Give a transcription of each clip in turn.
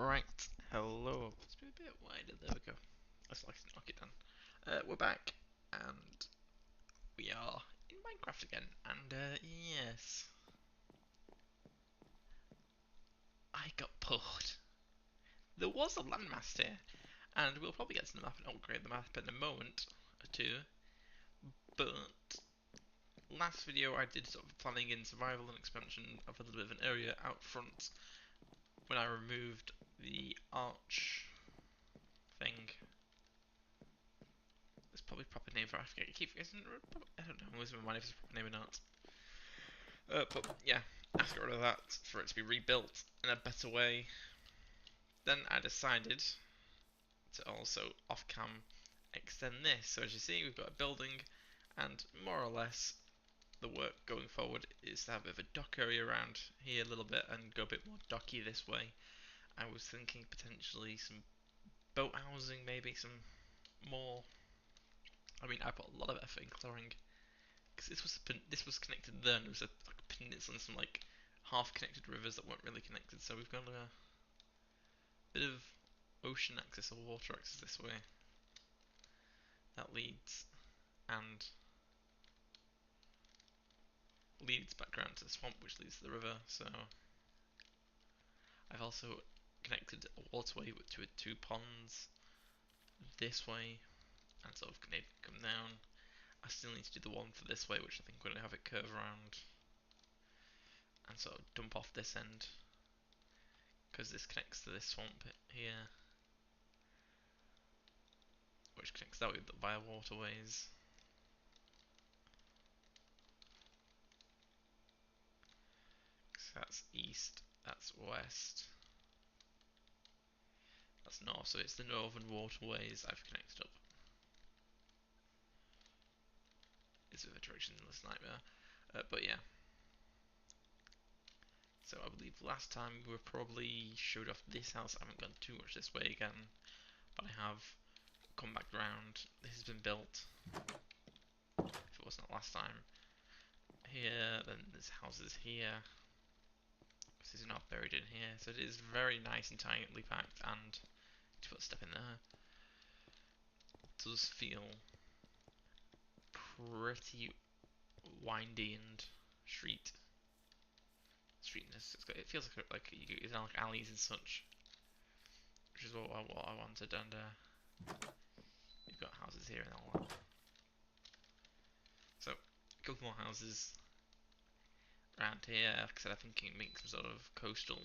Right, hello. Let's be a bit wider. There we go. Let's knock it down. We're back, and we are in Minecraft again. And yes, I got bored. There was a landmass here, and we'll probably get to the map and upgrade the map in a moment or two. But last video I did sort of planning in survival and expansion of a little bit of an area out front when I removed the arch thing. There's probably a proper name for it. I forget. I don't know. I'm losing my mind if it's a proper name or not. But yeah, I have to get rid of that for it to be rebuilt in a better way. Then I decided to also off-cam extend this. So as you see, we've got a building, and more or less the work going forward is to have a bit of a dock area around here a little bit and go a bit more docky this way. I was thinking potentially some boat housing, maybe some more. I mean, I put a lot of effort in clearing because this was connected then. It was like a peninsula and some like half-connected rivers that weren't really connected. So we've got a bit of ocean access or water access this way. That leads back around to the swamp, which leads to the river. So I've also connected a waterway to two ponds this way, and sort of come down. I still need to do the one for this way, which I think we're going to have it curve around and sort of dump off this end, because this connects to this swamp here, which connects that way via waterways. So that's east, that's west, that's north, so it's the northern waterways I've connected up. It's a bit of a directionless nightmare, but yeah. So I believe last time we probably showed off this house. I haven't gone too much this way again, but I have come back round. This has been built, if it wasn't last time. Here, then there's houses here. This is not buried in here, so it is very nice and tightly packed, and to put a step in there, it does feel pretty windy and streetness. It feels like you know, like alleys and such, which is what I wanted. And you've got houses here and all that. So a couple more houses around here. Like I said, I think it makes some sort of coastal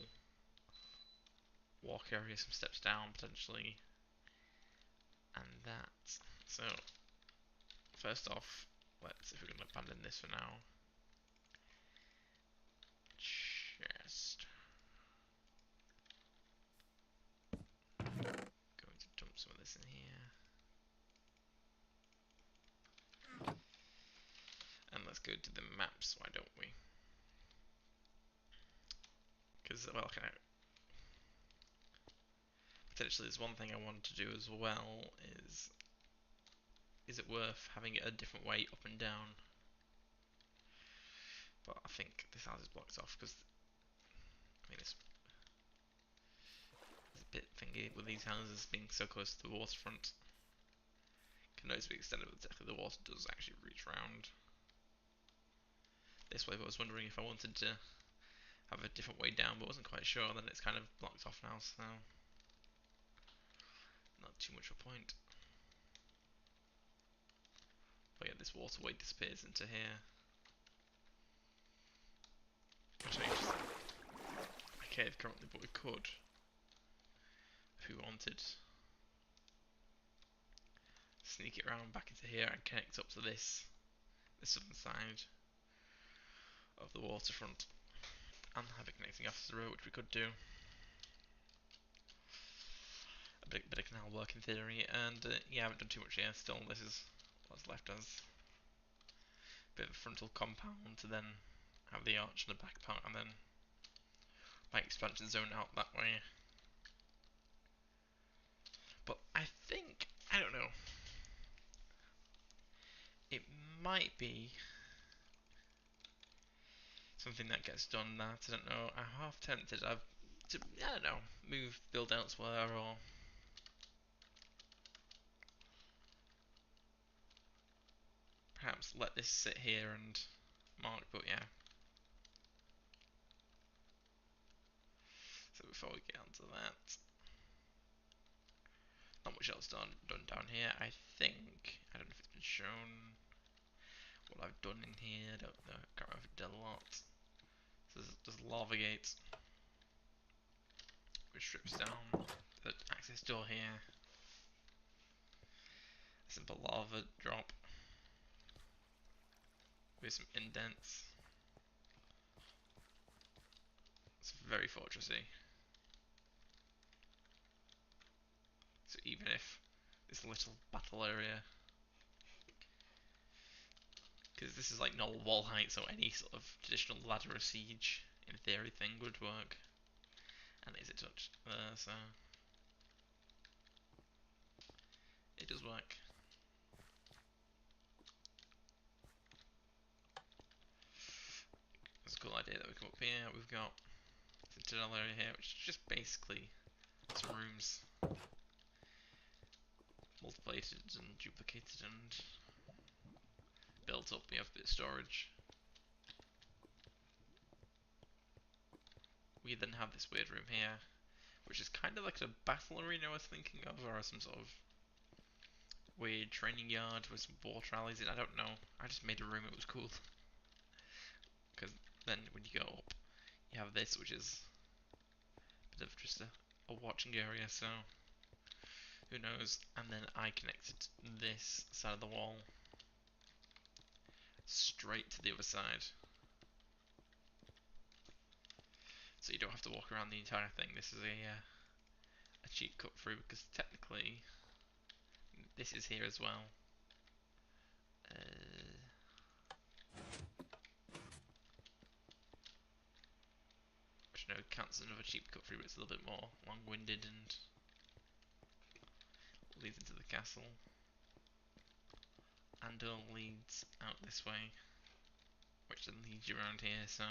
walk area, some steps down potentially, and that. So first off, let's see if we can abandon this for now. Chest. Going to dump some of this in here. And let's go to the maps, why don't we? Because, well, potentially there's one thing I want to do as well is it worth having it a different way up and down? But I think this house is blocked off because, I mean, it's a bit thingy with these houses being so close to the waterfront. Can notice the extent of exactly the water does actually reach around this way, but I was wondering if I wanted to have a different way down, but wasn't quite sure. Then it's kind of blocked off now, so not too much of a point. But yeah, this waterway disappears into here. Which I cave currently, but we could, if we wanted, sneak it around back into here and connect up to the southern side of the waterfront, and have it connecting off to the road, which we could do. A bit of canal work in theory, and yeah, I haven't done too much here. Still, this is what's left as a bit of a frontal compound to then have the arch in the back part, and then my expansion zone out that way. But I think, I don't know, it might be something that gets done that, I don't know, I'm half tempted. to, I don't know, build elsewhere, or perhaps let this sit here and mark, but yeah. So before we get onto that, not much else done down here, I think. I don't know if it's been shown what I've done in here, I don't know, I can't remember if I did a lot. So there's lava gates, which strips down the access door here. A simple lava drop with some indents. It's very fortressy. So even if this little battle area, because this is like normal wall height, so any sort of traditional ladder of siege, in theory, thing would work. And is it touched there, so it does work. It's a cool idea that we come up here. We've got the tunnel area here, which is just basically some rooms multiplicated and duplicated and built up. We have a bit of storage. We then have this weird room here, which is kind of like a battle arena I was thinking of, or some sort of weird training yard with some water alleys in. I don't know. I just made a room, it was cool. Because then when you go up, you have this, which is a bit of just a watching area, so who knows. And then I connected this side of the wall straight to the other side. So you don't have to walk around the entire thing. This is a cheap cut through, because technically this is here as well. Which I know counts as another cheap cut through, but it's a little bit more long-winded and leads into the castle. And all leads out this way, which then leads you around here, so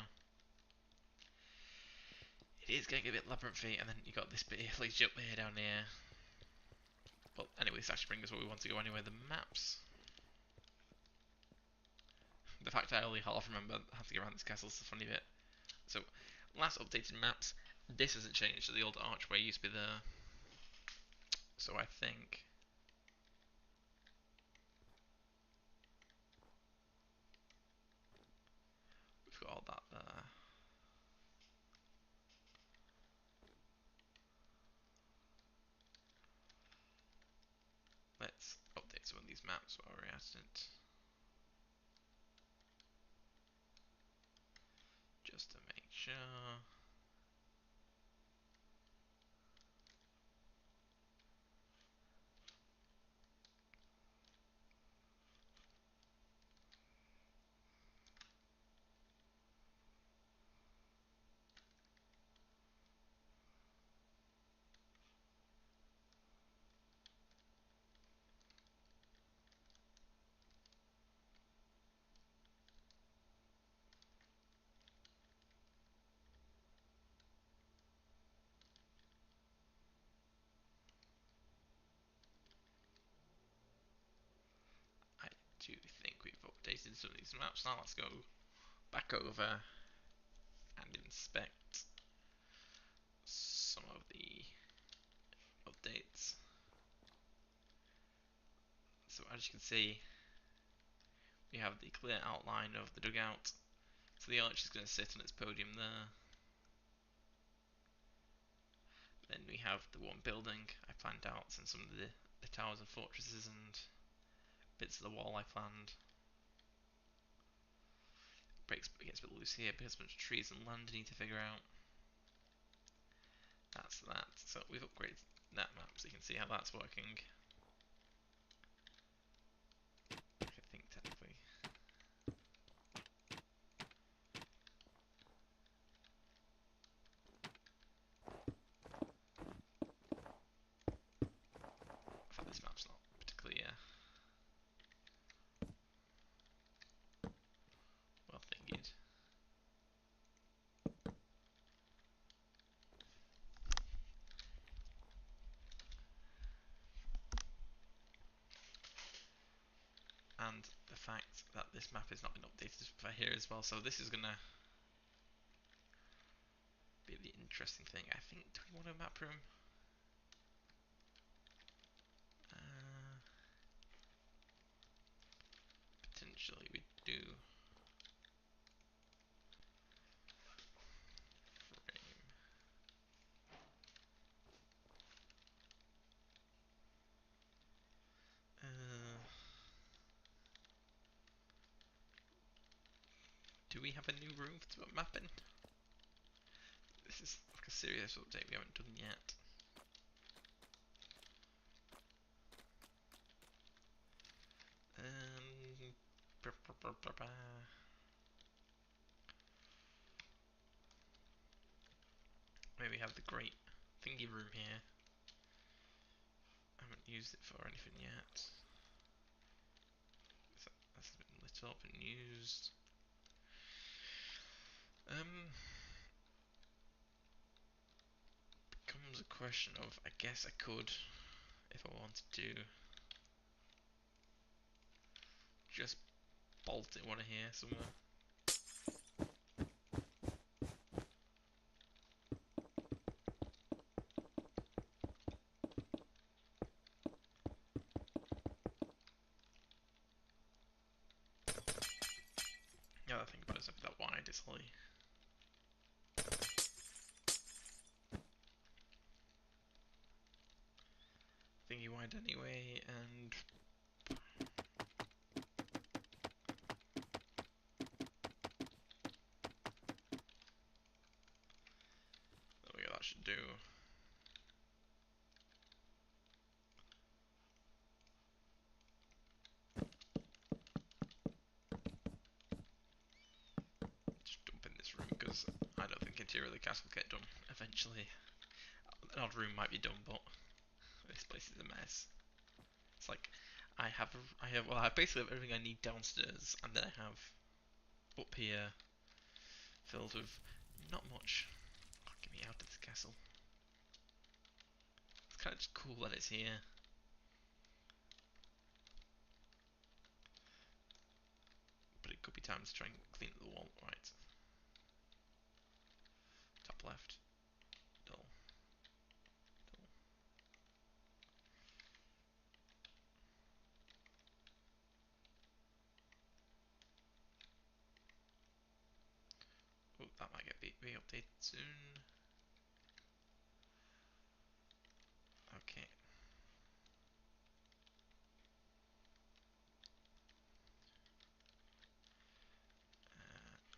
it is getting a bit labyrinthy, and then you got this bit here, leads you up here, down here. But anyway, this actually brings us where we want to go anyway, the maps. The fact I only half remember how to get around this castle is the funny bit. So, last updated maps, this hasn't changed, so the old archway used to be there. So I think we've got all that there. Let's update some of these maps while we're at it. Just to make sure. I do think we've updated some of these maps. Now let's go back over and inspect some of the updates. So as you can see, we have the clear outline of the dugout. So the arch is going to sit on its podium there. Then we have the one building I planned out, and some of the towers and fortresses and bits of the wall I planned. It gets a bit loose here because there's a bunch of trees and land I need to figure out. That's that. So we've upgraded that map so you can see how that's working. I think technically. In fact, this map's not particularly well thingied. understand the fact that this map is not been updated for here as well, so this is gonna be the interesting thing. I think, do we want a map room? Potentially we do. Frame. Do we have a new room to put mapping? This is like a serious update we haven't done yet. Maybe have the great thingy room here. I haven't used it for anything yet. That's been lit up and used. Becomes a question of, I guess I could, if I wanted to, just bolt it one here somewhere. Yeah, I think about it, it's not that wide, it's only thingy wide anyway, and there we go, that should do. Just dump in this room, because I don't think interior of the castle will get done eventually. An odd room might be done, but this place is a mess. It's like, I have basically have everything I need downstairs, and then I have up here filled with not much. Oh, get me out of this castle. It's kind of just cool that it's here. But it could be time to try and clean up the wall. Right. Top left. Dull. Dull. Oh, that might get re-updated soon. Okay.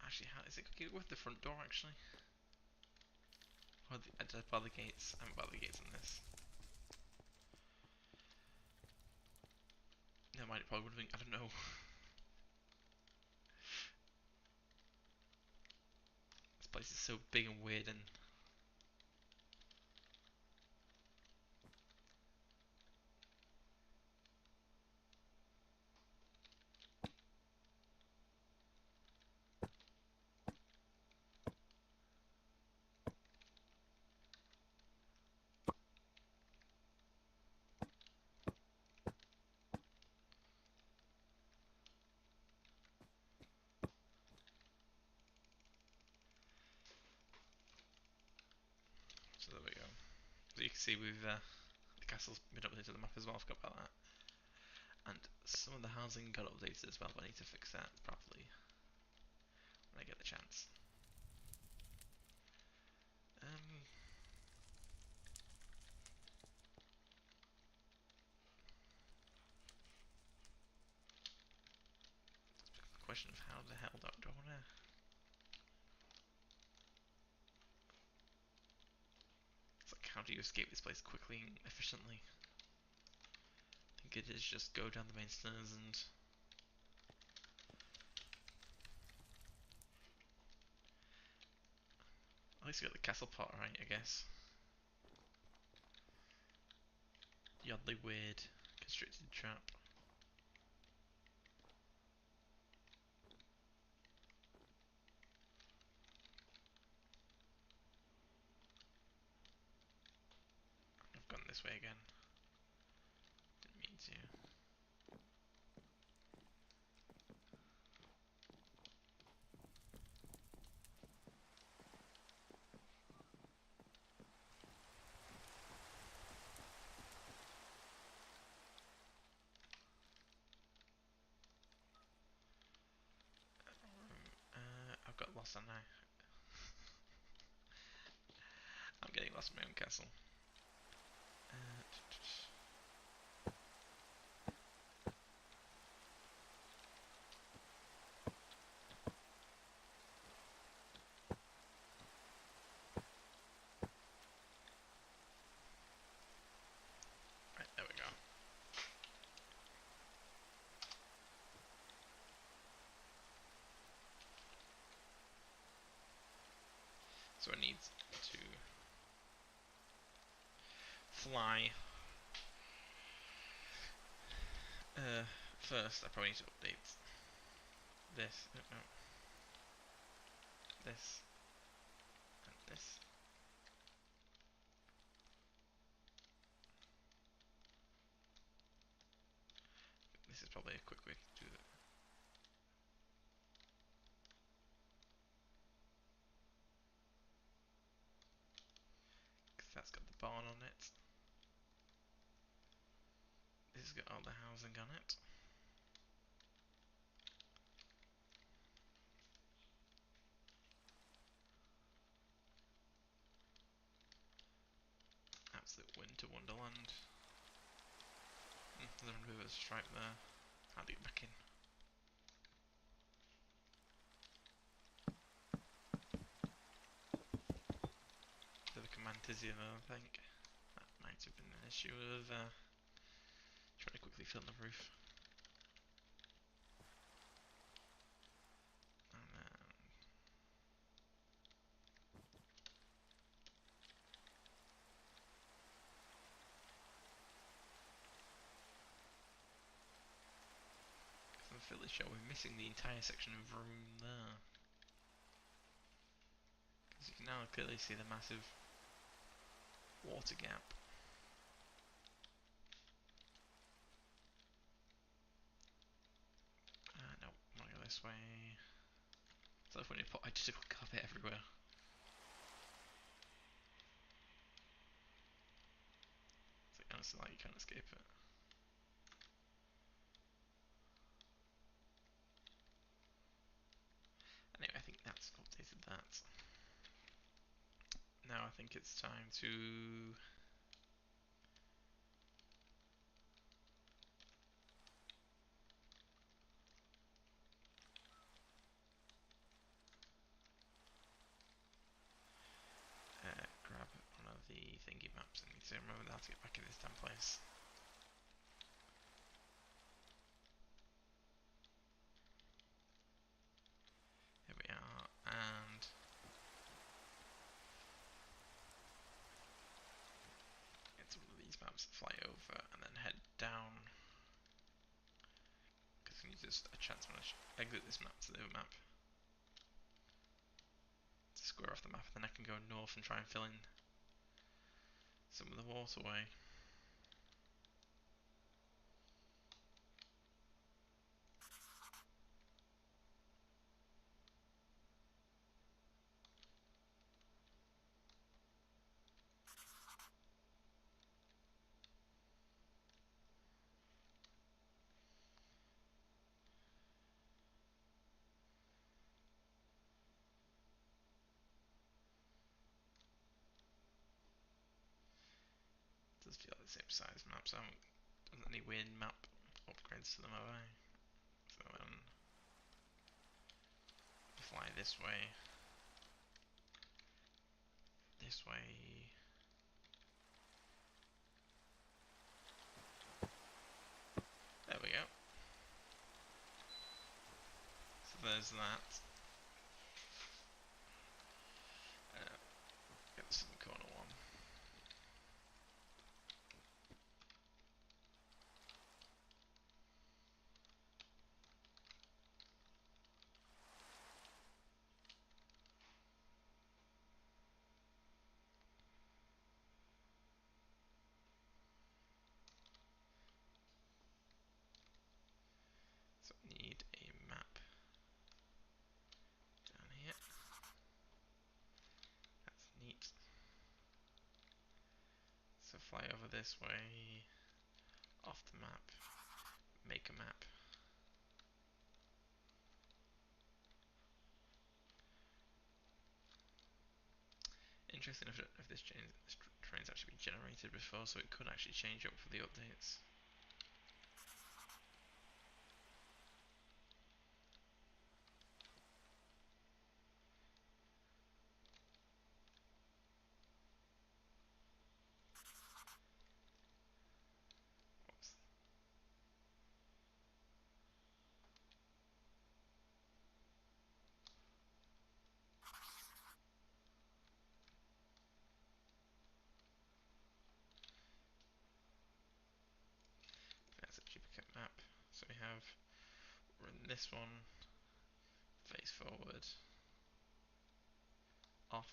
Actually, how is it with the front door actually? Or did I bar the gates? I haven't barred the gates on this. Never mind, it probably would have been, I don't know. This place is so big and weird, and so there we go. So you can see we've the castle's been updated to the map as well. I forgot about that. And some of the housing got updated as well, but I need to fix that properly when I get the chance. Question of how the hell do I wanna? It's like, how do you escape this place quickly and efficiently? I think it is just go down the main stairs and at least you got the castle part right, I guess. The oddly weird constricted trap. I've gone this way again. Didn't mean to. lost, aren't I? I'm getting lost in my own castle. Right, there we go. So I need to fly. First, I probably need to update this. Oh, no. This. And this. This is probably a quick way to do that. Because that's got the barn on it. This has got all the housing on it. Absolute winter wonderland. There's a river stripe there. How do you get back in? Bit of a Comantesia though, I think. That might have been an issue of trying to quickly fill in the roof. And then I'm fairly sure we're missing the entire section of room there. Because you can now clearly see the massive water gap. No, I want to go this way. So when you put, I just got carpet everywhere. It's like, honestly, like you can't escape it. Anyway, I think that's updated that. Now I think it's time to grab one of the thingy maps. I need to remember how to get back in this damn place. Here we are, and get some of these maps, fly over, and then head down. Because I can use this a chance when I exit this map to the other map. To square off the map, and then I can go north and try and fill in some of the waterway. It does feel like the same size map, so I haven't done any weird map upgrades to them, have I? So fly this way. This way. There we go. So there's that. Get the southern corner one. So I need a map down here. That's neat. So fly over this way, off the map, make a map. interesting if this terrain's actually been generated before, so it could actually change up for the updates. Whoops. That's a duplicate map. So we have, we're in this one, face forward, off.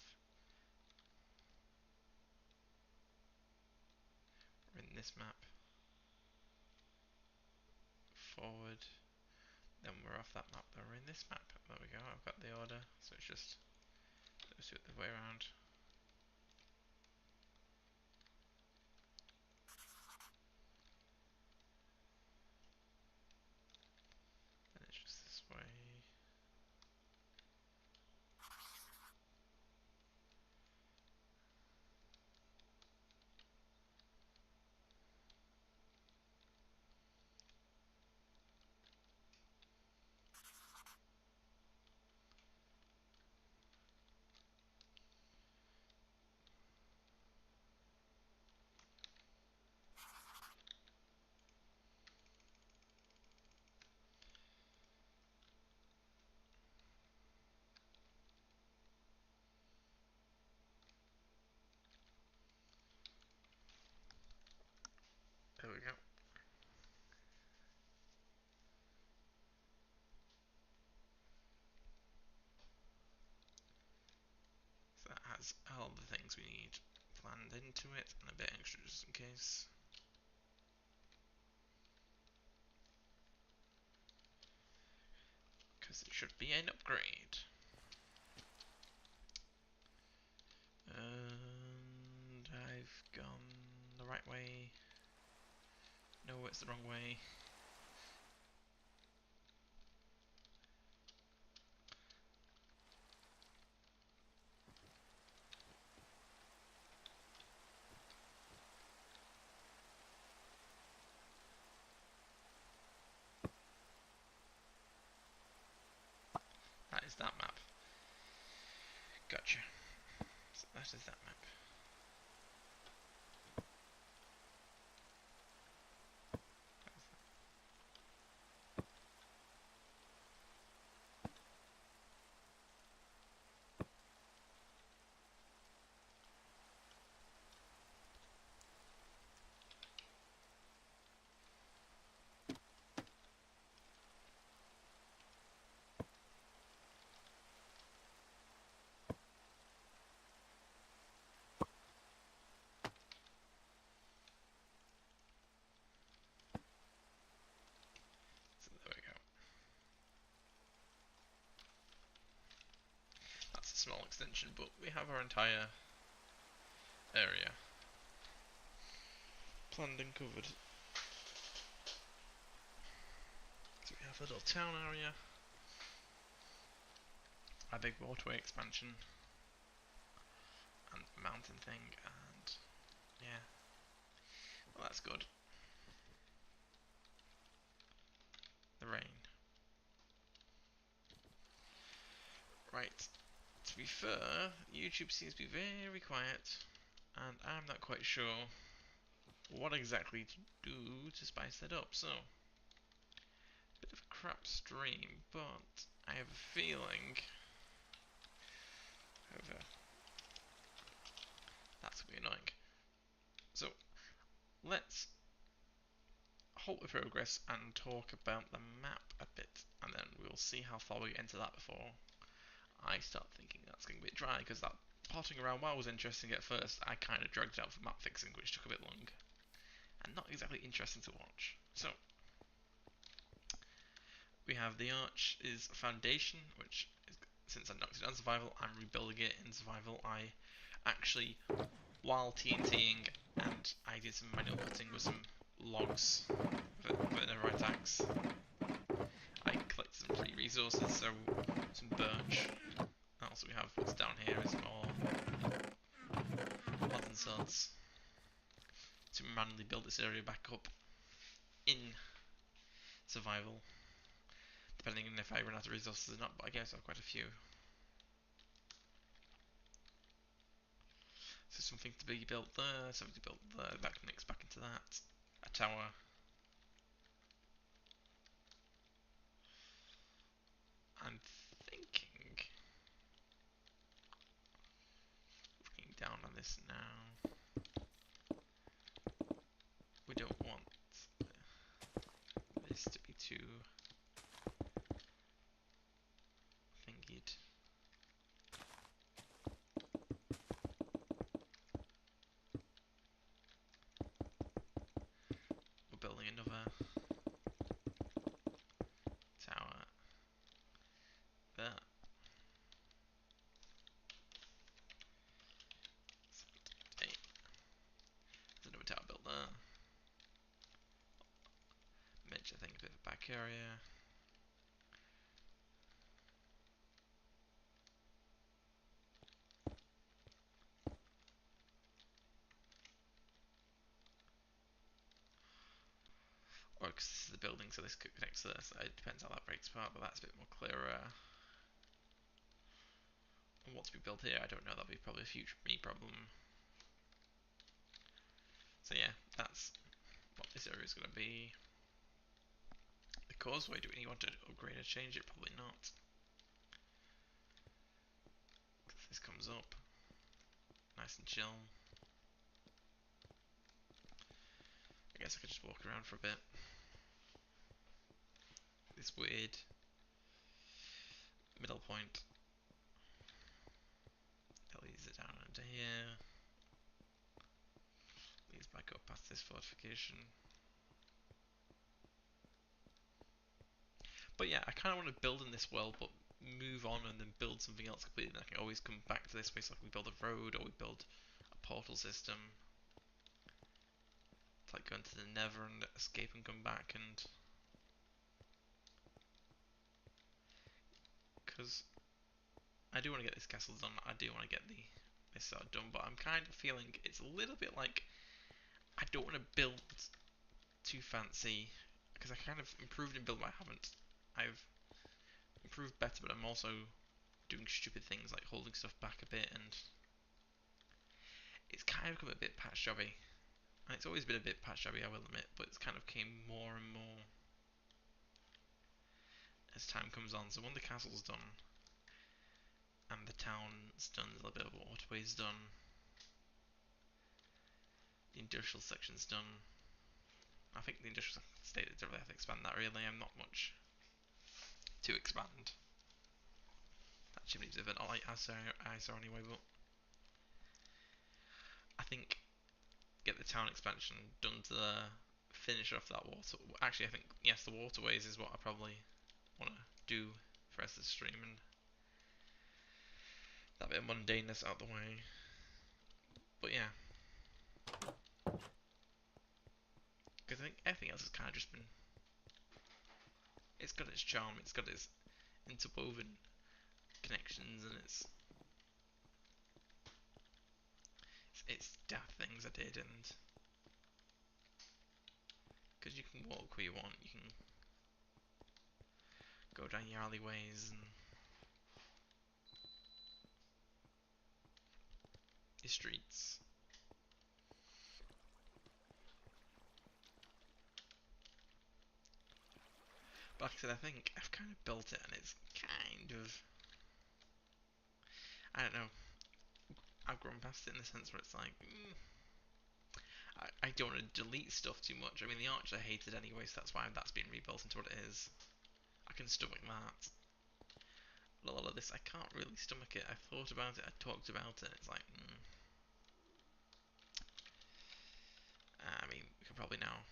We're in this map, forward, then we're off that map, then we're in this map. There we go, I've got the order, so it's just those two the way around. Then it's just this way. There we go. So that has all the things we need planned into it, and a bit extra just in case. Because it should be an upgrade. And I've gone the right way. No, it's the wrong way. That is that map. Gotcha. So that is that map. So there we go. That's a small extension, but we have our entire area planned and covered. So we have a little town area, a big waterway expansion, and mountain thing, and yeah, well, that's good. The rain. Right, to be fair, YouTube seems to be very quiet, and I'm not quite sure what exactly to do to spice it up, so bit of a crap stream, but I have a feeling, however, that's going to be annoying. So, let's halt the progress and talk about the map a bit, and then we'll see how far we get into that before I start thinking that's going to be a bit dry, because that potting around while was interesting at first, I kind of dragged it out for map fixing, which took a bit long, and not exactly interesting to watch. So, we have the arch is foundation, which is, since I knocked it on survival, I'm rebuilding it in survival. I actually, while TNTing, and I did some manual cutting with some logs for the Neverite axe, I collected some free resources, so some birch. Also we have what's down here is more and sods to manually build this area back up in survival, depending on if I run out of resources or not, but I guess I've quite a few. So something to be built there, something to build there, that connects back into that. A tower. I'm thinking, looking down on this now, we don't want this to be too thingied. We're building another tower there. Eight. There's another tower built there. Midge, I think, a bit of a back area. Or because this is the building, so this could connect to this. It depends how that breaks apart, but that's a bit more clearer. And what to be built here, I don't know. That'll be probably a future me problem. So yeah, that's what this area is going to be. The causeway, do we want to upgrade or change it? Probably not. Because this comes up, nice and chill. I guess I could just walk around for a bit. This weird middle point. That leads it down into here. Leads back up past this fortification. But yeah, I kind of want to build in this world, but move on and then build something else completely. And I can always come back to this place, like we build a road or we build a portal system. It's like going to the Nether and escape and come back, and because I do want to get this castle done, I do want to get this sort of done, but I'm kind of feeling it's a little bit like I don't want to build too fancy, because I kind of improved in build, but I haven't. I've improved better, but I'm also doing stupid things like holding stuff back a bit, and it's kind of become a bit patch jobby. And it's always been a bit patch jobby, I will admit, but it's kind of came more and more as time comes on. So when the castle's done, and the town's done, a little bit of Waterway's done, the industrial section's done. I think the industrial state doesn't really have to expand that really. I'm not much to expand. That chimney's a bit not like eyesore anyway, but I think get the town expansion done to finish off that water. Actually, I think yes, the waterways is what I probably want to do for the rest of the stream, and that bit of mundaneness out the way. But yeah, because I think everything else has kind of just been. It's got its charm. It's got its interwoven connections, and it's daft things I did, and because you can walk where you want, you can go down your alleyways and your streets. But like I said, I think I've kind of built it, and it's kind of, I don't know, I've grown past it in the sense where it's like, I don't want to delete stuff too much. I mean, the arch I hated anyway, so that's why that's been rebuilt into what it is. I can stomach that. But a lot of this, I can't really stomach it. I thought about it, I talked about it, it's like, I mean, we could probably now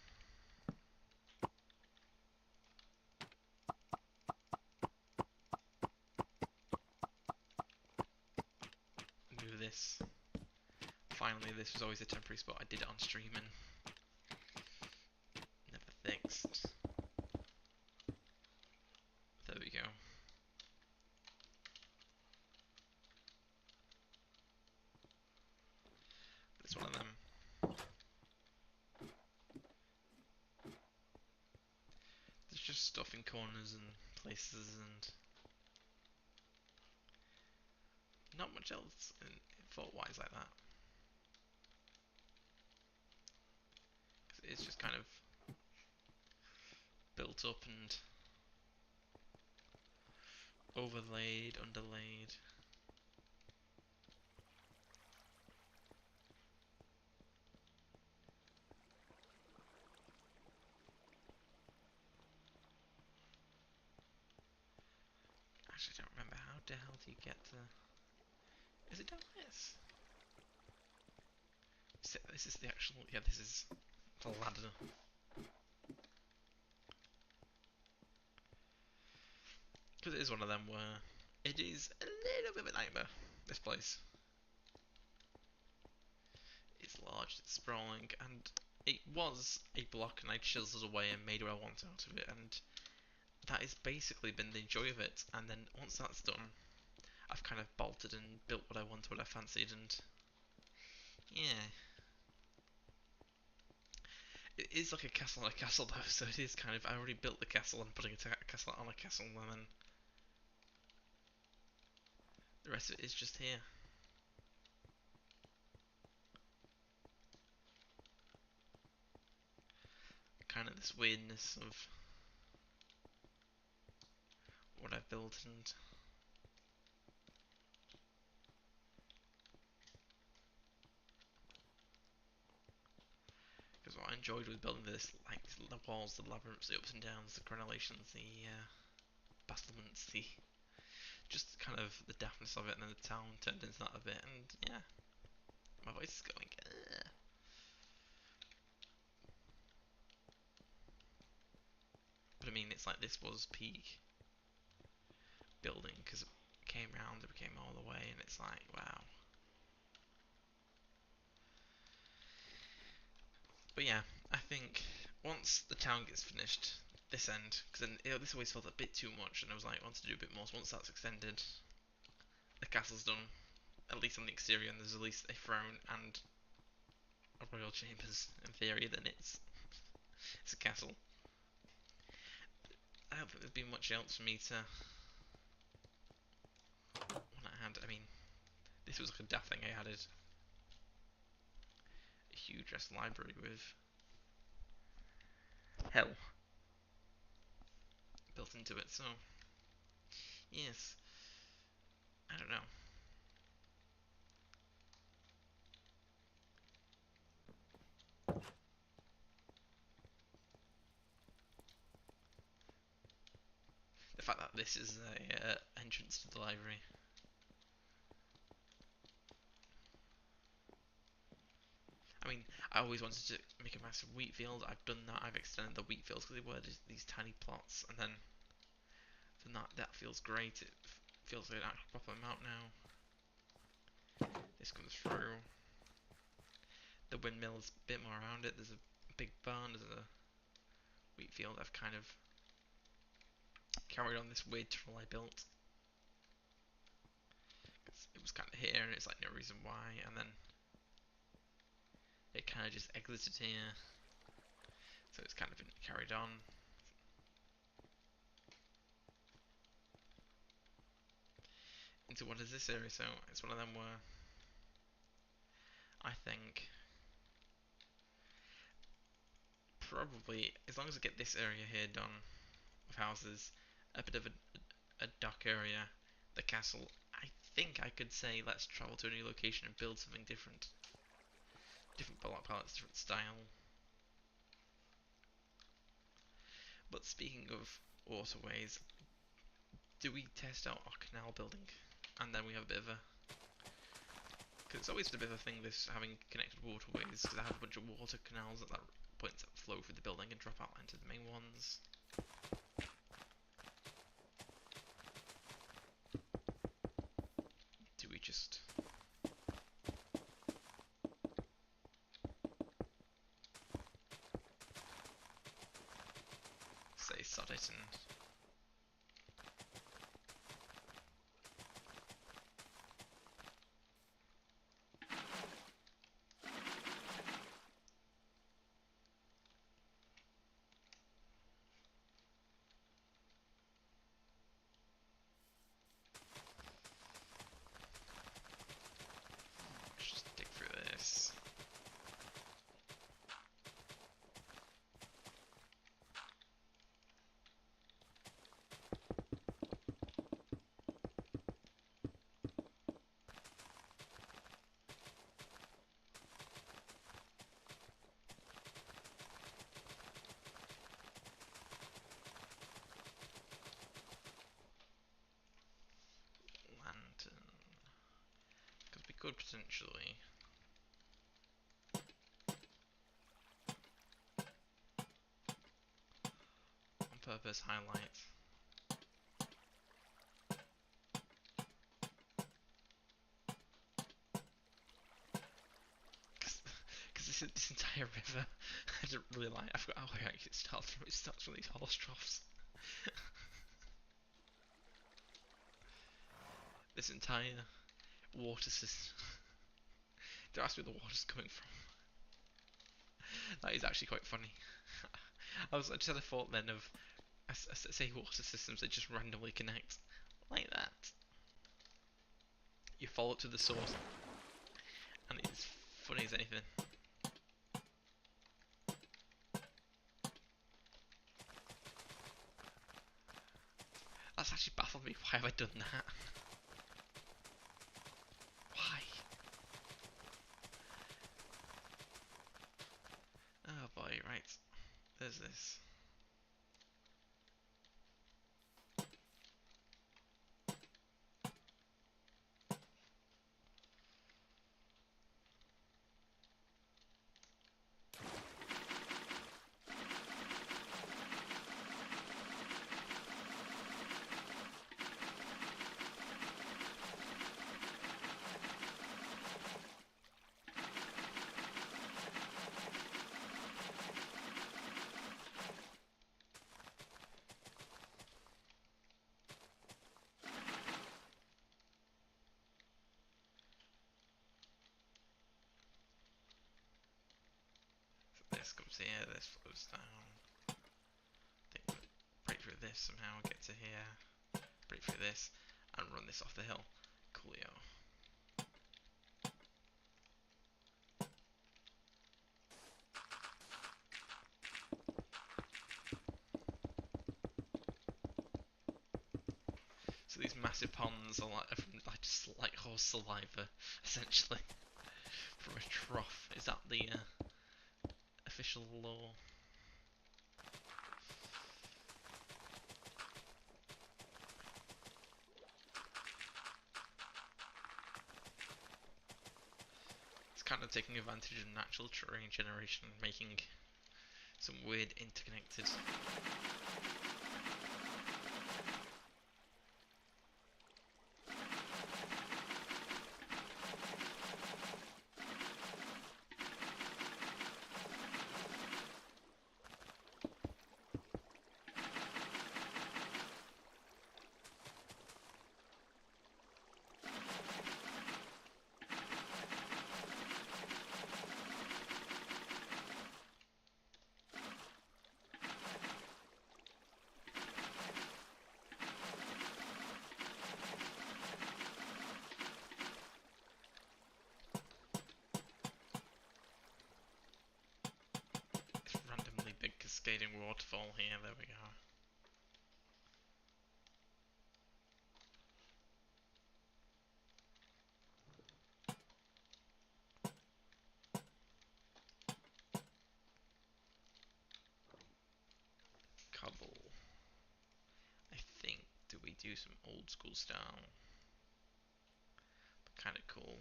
move this. Finally, this was always a temporary spot. I did it on stream and never fixed. There we go. It's one of them. There's just stuff in corners and places and not much else in fort-wise like that. It's just kind of built up and overlaid, underlaid. Actually, I don't remember. How the hell do you get to... Is it down this? This is the actual... Yeah, this is the ladder. Because it is one of them where it is a little bit of a nightmare, this place. It's large, it's sprawling, and it was a block and I chiseled away and made what I want out of it, and that has basically been the joy of it. And then once that's done, I've kind of bolted and built what I wanted, what I fancied, and yeah. It is like a castle on a castle though, so it is kind of, I already built the castle and putting a castle on a castle, and then the rest of it is just here. Kind of this weirdness of what I've built, and because what I enjoyed with building this, like the walls, the labyrinths, the ups and downs, the crenellations, the battlements, the just kind of the daftness of it, and then the town turned into that a bit, and yeah, my voice is going. But I mean, it's like this was peak building, because it came round, it came all the way, and it's like, wow. But yeah, I think once the town gets finished, this end, because then this always felt a bit too much, and I was like, I want to do a bit more. So once that's extended, the castle's done, at least on the exterior, and there's at least a throne and a royal chambers. In theory, then it's a castle. I don't think there'd be much else for me to want to add. I mean, this was like a daft thing. I added a huge ass library with hell built into it. So yes, I don't know. The fact that this is a entrance to the library. I mean, I always wanted to make a massive wheat field. I've done that. I've extended the wheat fields because they were just these tiny plots, and then that feels great. It feels like an actual proper amount now. This comes through. The windmill's a bit more around it. There's a big barn. There's a wheat field. I've kind of carried on this weird tunnel I built. It was kind of here, and it's like no reason why, and then it kind of just exited here. So it's kind of been carried on. Into what is this area? So it's one of them where I think probably as long as I get this area here done with houses, a bit of a dock area, the castle, I think I could say let's travel to a new location and build something different. Different block palettes, different style. But speaking of waterways, do we test out our canal building? And then we have a bit of a... Because it's always been a bit of a thing, this having connected waterways, because I have a bunch of water canals at that points that flow through the building and drop out into the main ones. Do we just... say sod it and... could potentially on purpose highlight. Because this entire river, I don't really like. I forgot how it starts from. It starts from these horse troughs. This entire water system. Don't ask me where the water's coming from. That is actually quite funny. I just had a thought then of, I say water systems that just randomly connect like that. You follow it to the source, and it's funny as anything. That's actually baffled me. Why have I done that? Why? Oh boy, right. There's this. This comes here, this flows down. I think break through this somehow, get to here, break through this, and run this off the hill. Coolio. So these massive ponds are like just like horse saliva, essentially, from a trough. Is that the official law? It's kind of taking advantage of natural terrain generation and making some weird interconnected. Big cascading waterfall here, there we go. Cobble. I think, do we do some old school style? But kind of cool.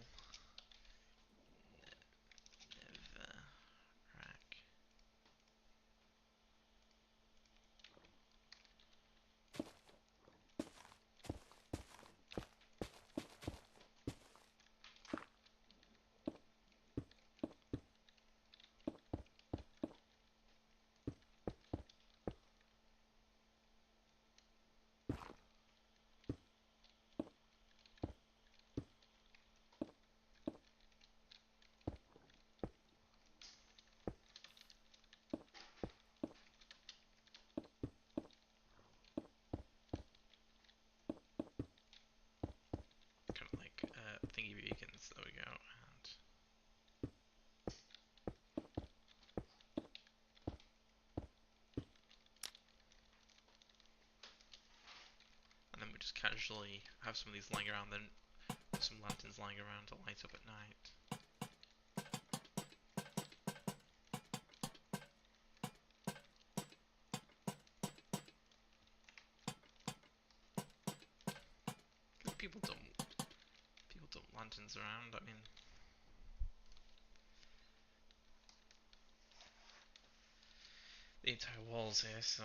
Never rack. Kind of like thingy beacons, there we go. And then we just casually have some of these lying around, then put some lanterns lying around to light up at night. People dump lanterns around. I mean, the entire wall's here, so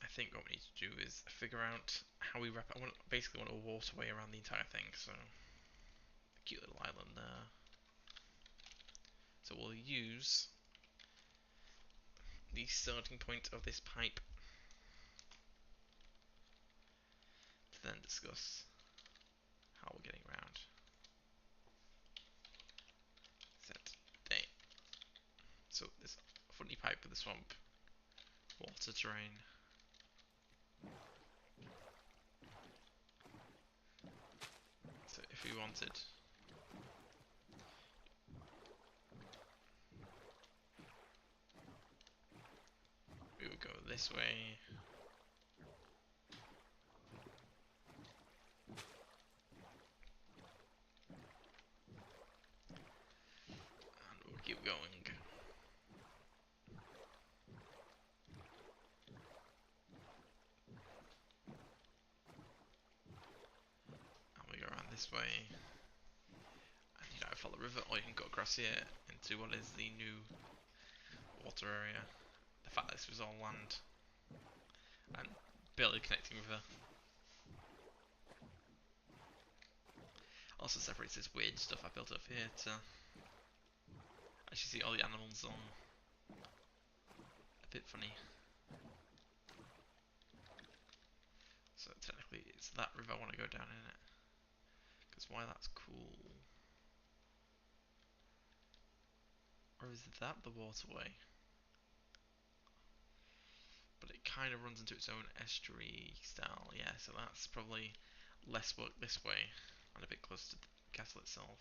I think what we need to do is figure out how we wrap. Basically want a waterway around the entire thing, so a cute little island there. So we'll use the starting point of this pipe to then discuss how we're getting around. Set date. So this funny pipe with the swamp water terrain. So if we wanted we would go this way. And we'll keep going. And we go around this way. And you either follow the river or you can go across here into what is the new water area. The fact that this was all land and barely connecting river also separates this weird stuff I built up here to actually see all the animals on. A bit funny. So technically it's that river I want to go down in it. Because why that's cool. Or is that the waterway? But it kind of runs into its own estuary style, yeah, so that's probably less work this way and a bit close to the castle itself.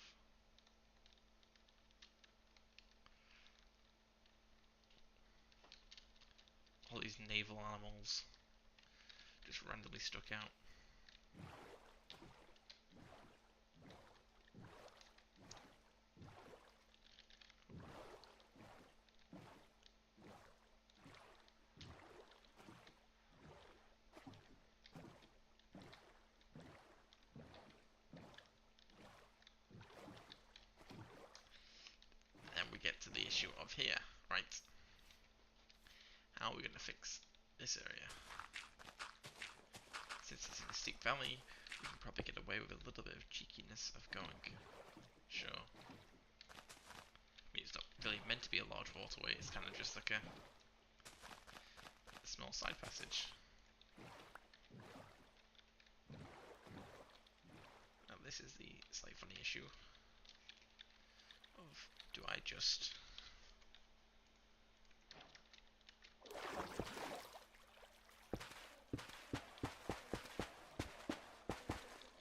All these naval animals just randomly stuck out. And then we get to the issue of here, right? How are we going to fix this area? Since it's in a steep valley, we can probably get away with a little bit of cheekiness of going. Sure. I mean, it's not really meant to be a large waterway, it's kind of just like a small side passage. Now this is the slightly funny issue of, do I just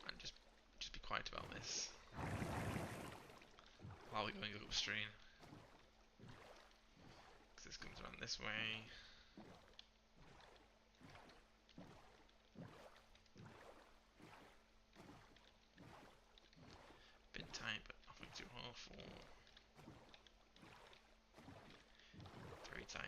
and just be quiet about this while we're going upstream? Because this comes around this way. Bit tight, but nothing too awful. Very tight.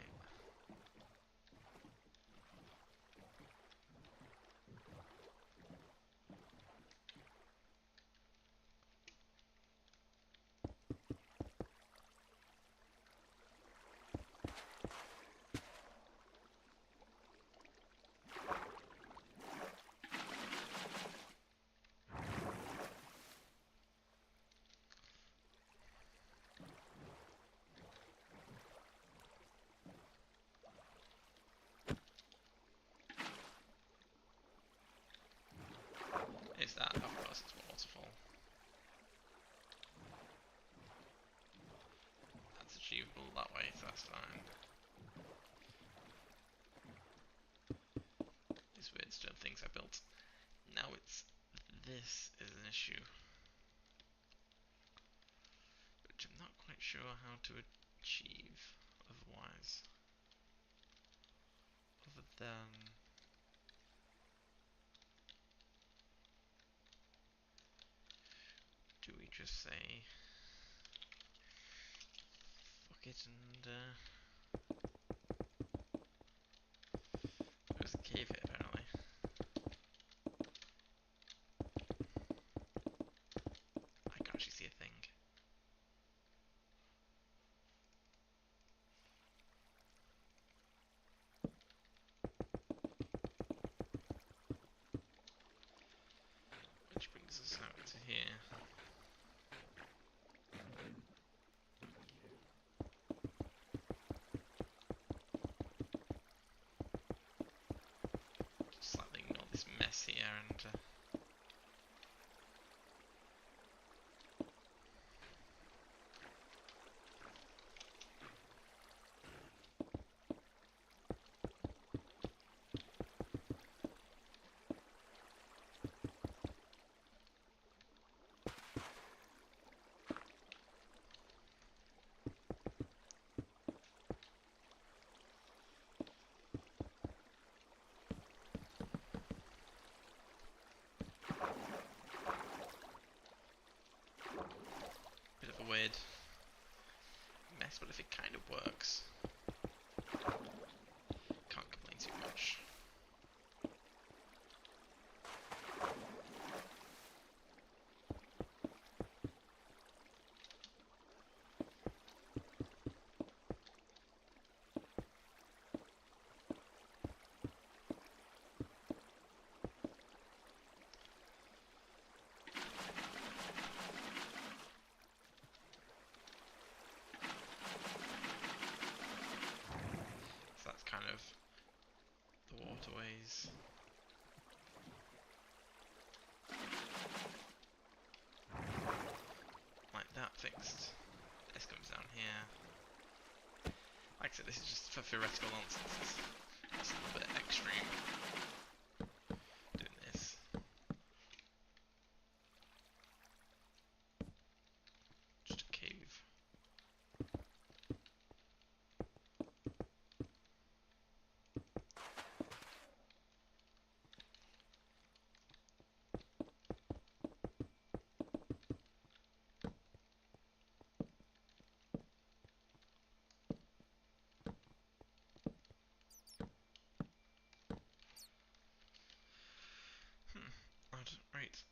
Is that? Of course, it's a waterfall. That's achievable that way, so that's fine. These weird stone things I built. Now it's this is an issue, which I'm not quite sure how to achieve otherwise. Other than do we just say fuck it and there's a cave here apparently. across here and bit of a weird mess, but if it kind of works, can't complain too much. So that's kind of the waterways. Like that fixed. This comes down here. Like I said, this is just for theoretical nonsense. It's a little bit extreme doing this. Just a cave. Odd. Right.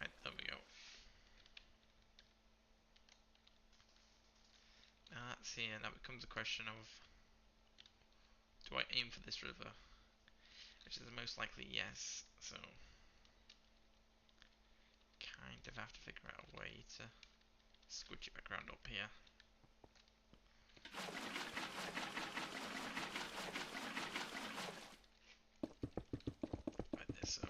Right, there we go. Now that's here. Now becomes a question of, do I aim for this river? Which is the most likely yes, so kind of have to figure out a way to squidge it back around up here. Like this, so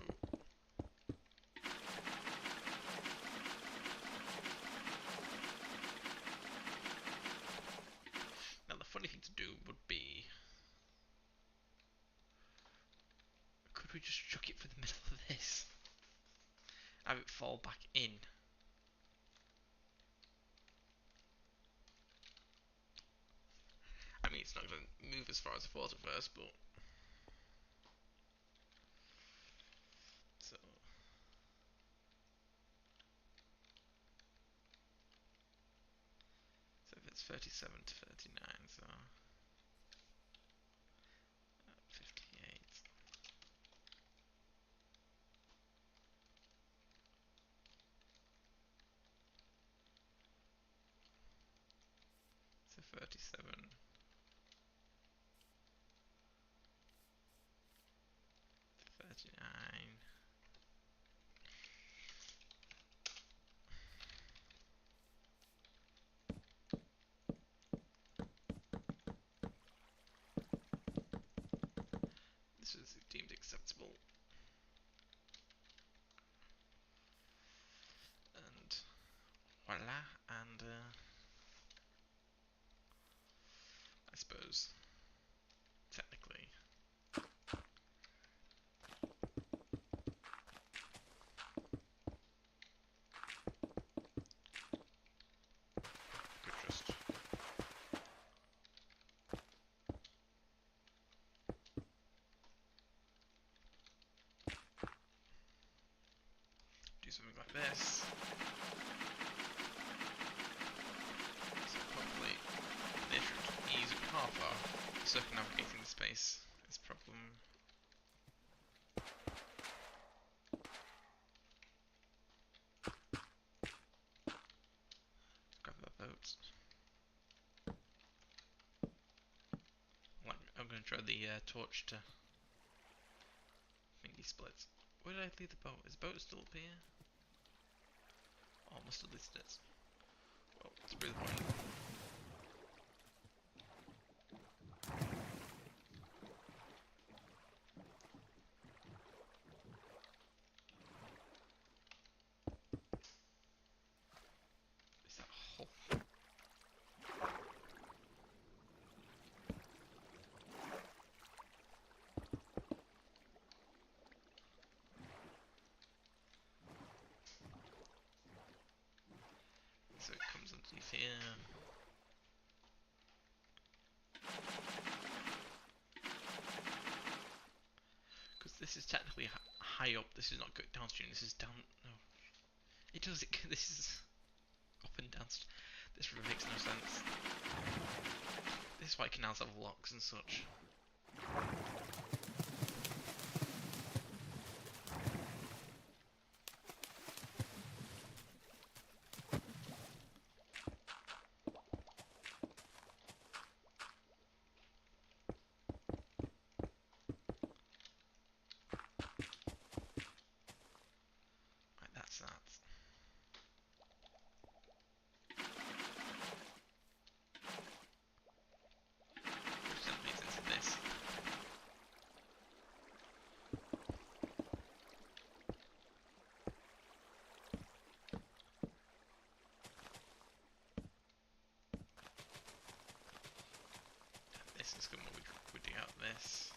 now the funny thing to do would be, could we just chuck it for the middle of this? Have it fall back in? I mean, it's not going to move as far as I thought at first, but so if it's 37 to 39, so 58. So 37. 39. This is deemed acceptable. And voila, and I suppose technically could just do something like this. So hopefully this should ease half our circumnavigating the space. This problem. going to try the torch to thingy splits. Where did I leave the boat? Is the boat still up here? Oh, I must have listed it. Well, it's really the point. Is that a hole? So it comes underneath here. Because this is technically high up. This is not downstream. This is down. No, it does. This is up and downstream. This river makes no sense. This is why canals have locks and such. Right, that's that. Which then leads into this. This is good when we dig out this.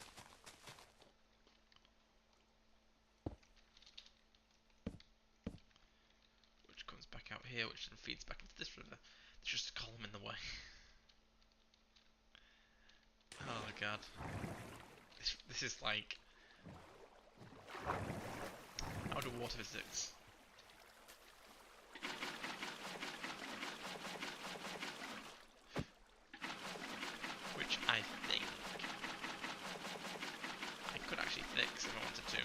Which comes back out here, which then feeds back into this river. There's just a column in the way. Oh god. This is like... How do water physics? Which I think I could actually fix if I wanted to.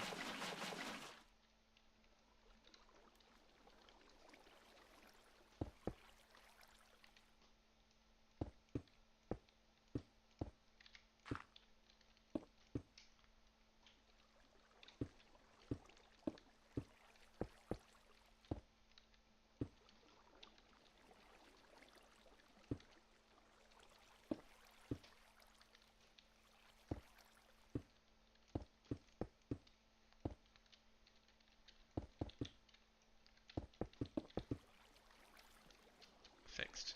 Fixed.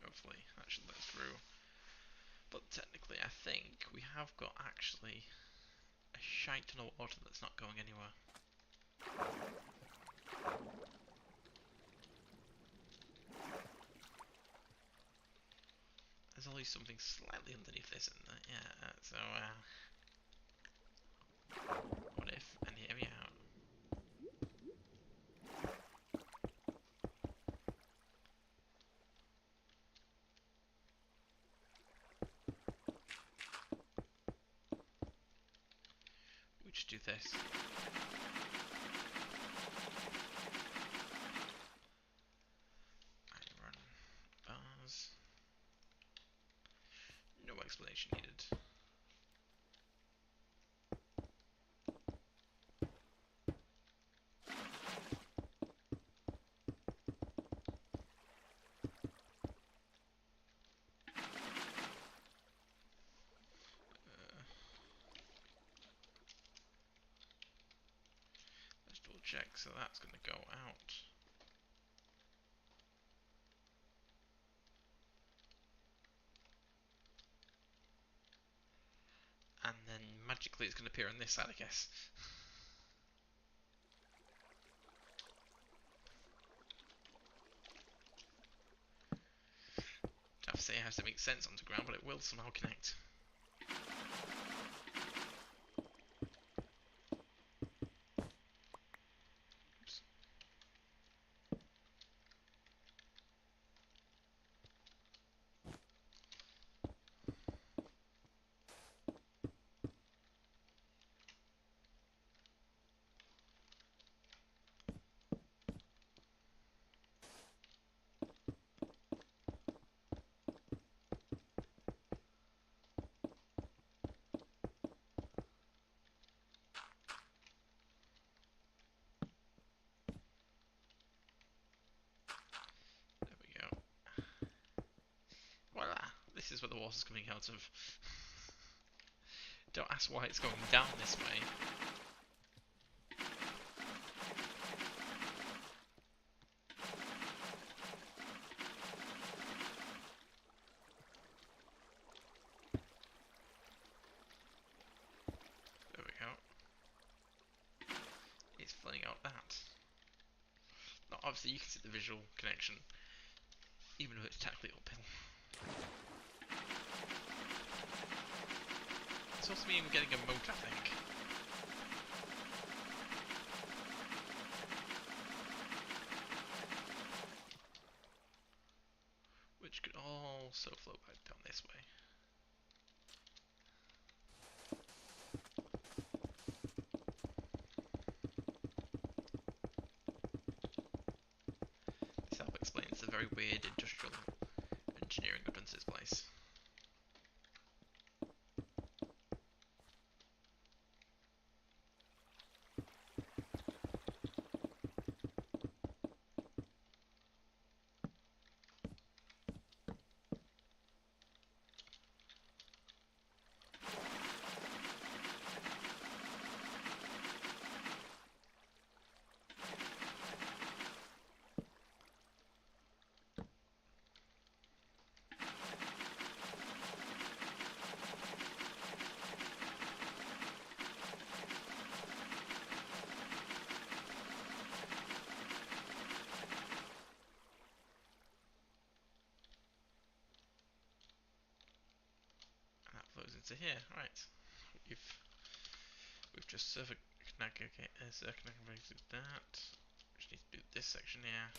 Hopefully that should let us through. But technically I think we have got actually a shite ton of water that's not going anywhere. There's always something slightly underneath this, isn't there? Yeah, so what if, and hear me out. We just do this. Iron bars. No explanation needed. Let's double check, so that's going to go out. And then magically it's going to appear on this side, I guess. I have to say it has to make sense on the ground, but it will somehow connect. Oops. is where the water's coming out of. Don't ask why it's going down this way. There we go. It's flooding out that. Now, obviously, you can see the visual connection, even though it's technically uphill. It's also mean we're getting a moat, I think. Which could also flow back down this way. This self-explains the very weird industrial engineering I've done to this place. Into here, right? We've just circumnavigated that. We just need to do this section here.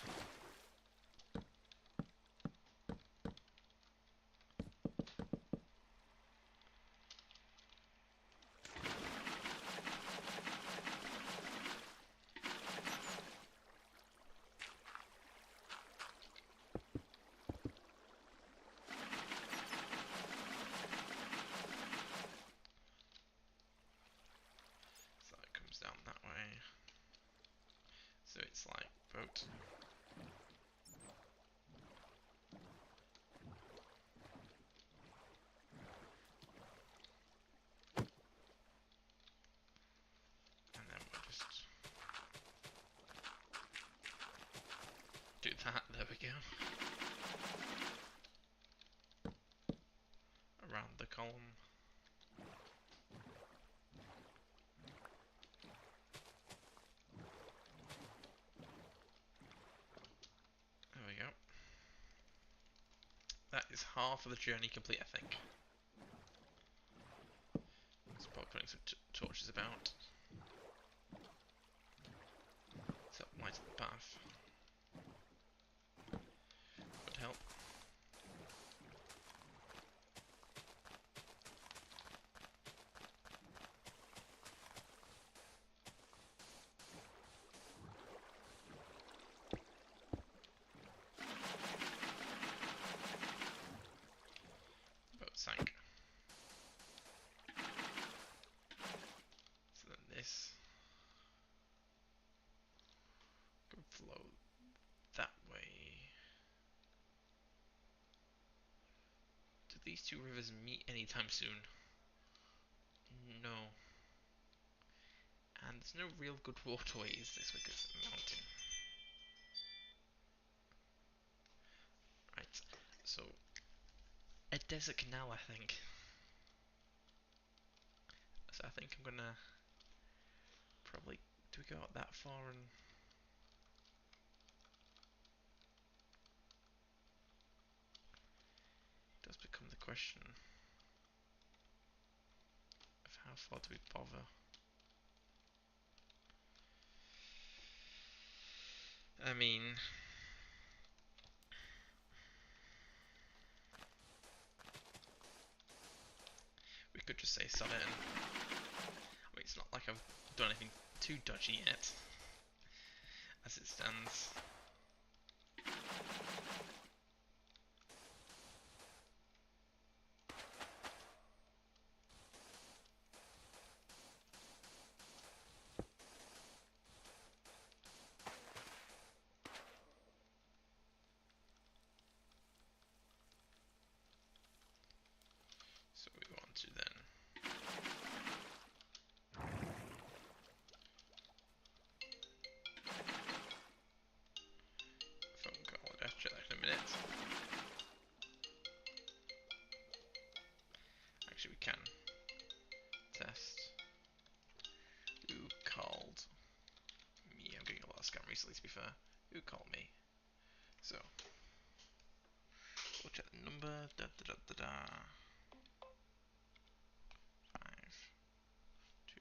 Down that way, so it's like boat. And then we'll just do that. There we go. Around the column. That is half of the journey complete, I think. Let's probably putting some torches about. To help light the path. Would help. Sank. So then this could flow that way. Do these two rivers meet anytime soon? No. And there's no real good waterways this way because it's a mountain. Right, so a desert canal, I think. So I think I'm gonna probably, do we go out that far and it does become the question of how far do we bother. I mean, we could just say sod it and, I mean, it's not like I've done anything too dodgy yet, as it stands. to then phone call. I'll have to check that in a minute. Actually, we can test. Who called me? I'm getting a lot of scam recently, to be fair. Who called me? So we'll check the number. Da da da da da. 5, 2,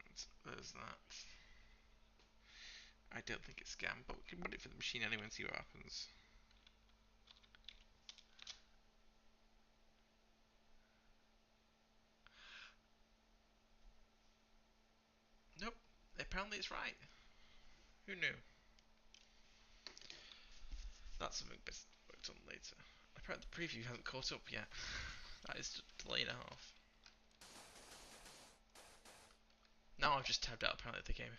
and there's that. I don't think it's scam, but we can put it for the machine anyway and see what happens. Nope, apparently it's right. Who knew? That's something best worked on later. Apparently the preview hasn't caught up yet. That is a delay and a half. Now I've just tabbed out apparently of the game.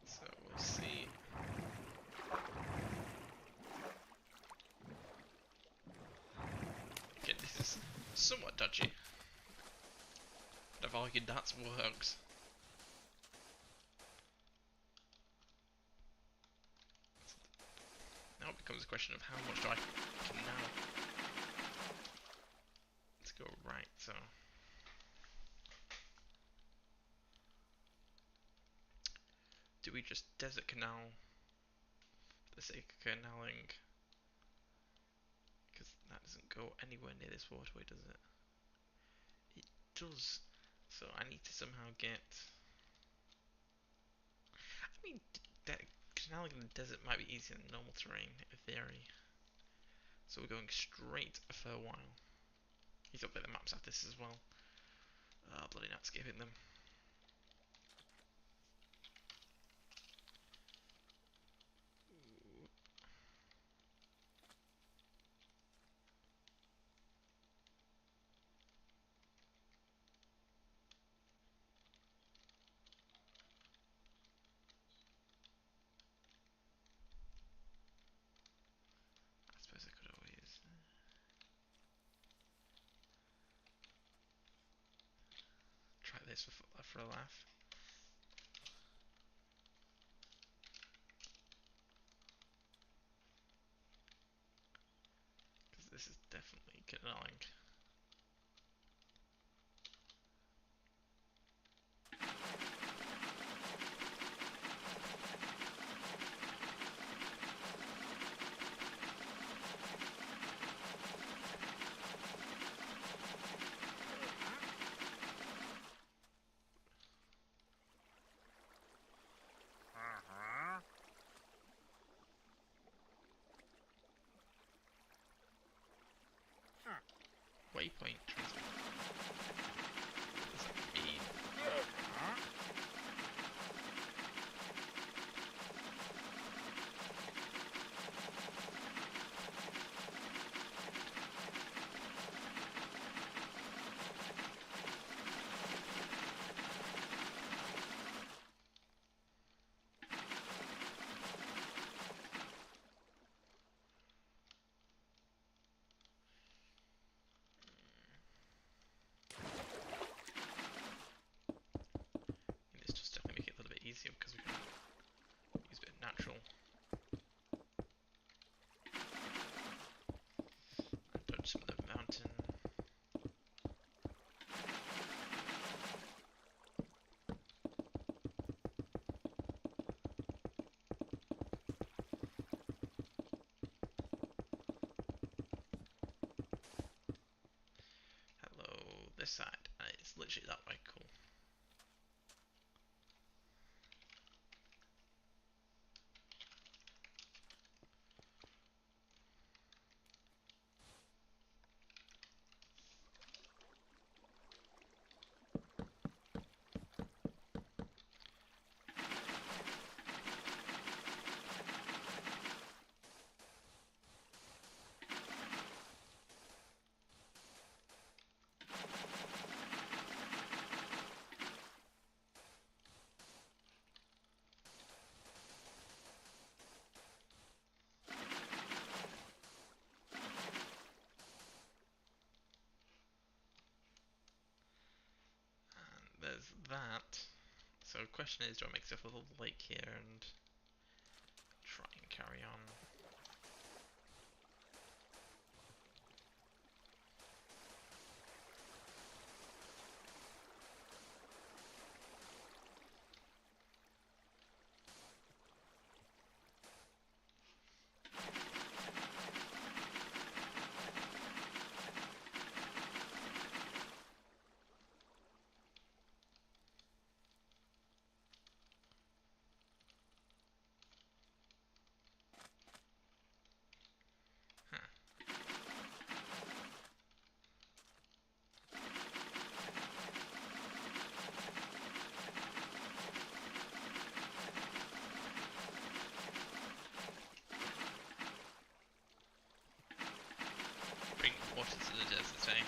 So we'll see. Okay, this is somewhat dodgy. But I've argued that works. Now it becomes a question of how much do I can now. Let's go right, so. Do we just desert canal for the sake of canaling? Because that doesn't go anywhere near this waterway, does it? It does. So I need to somehow get. I mean, canaling in the desert might be easier than normal terrain, in theory. So we're going straight for a while. He's updated the maps at this as well. Bloody not skipping them. I suppose I could always try this for a laugh. Because this is definitely canaling. Waypoint transfer. What does that mean? other side, and it's literally that way. Cool. There's that. So the question is, do I make stuff with a lake here and try and carry on? Bring water to the desert, eh?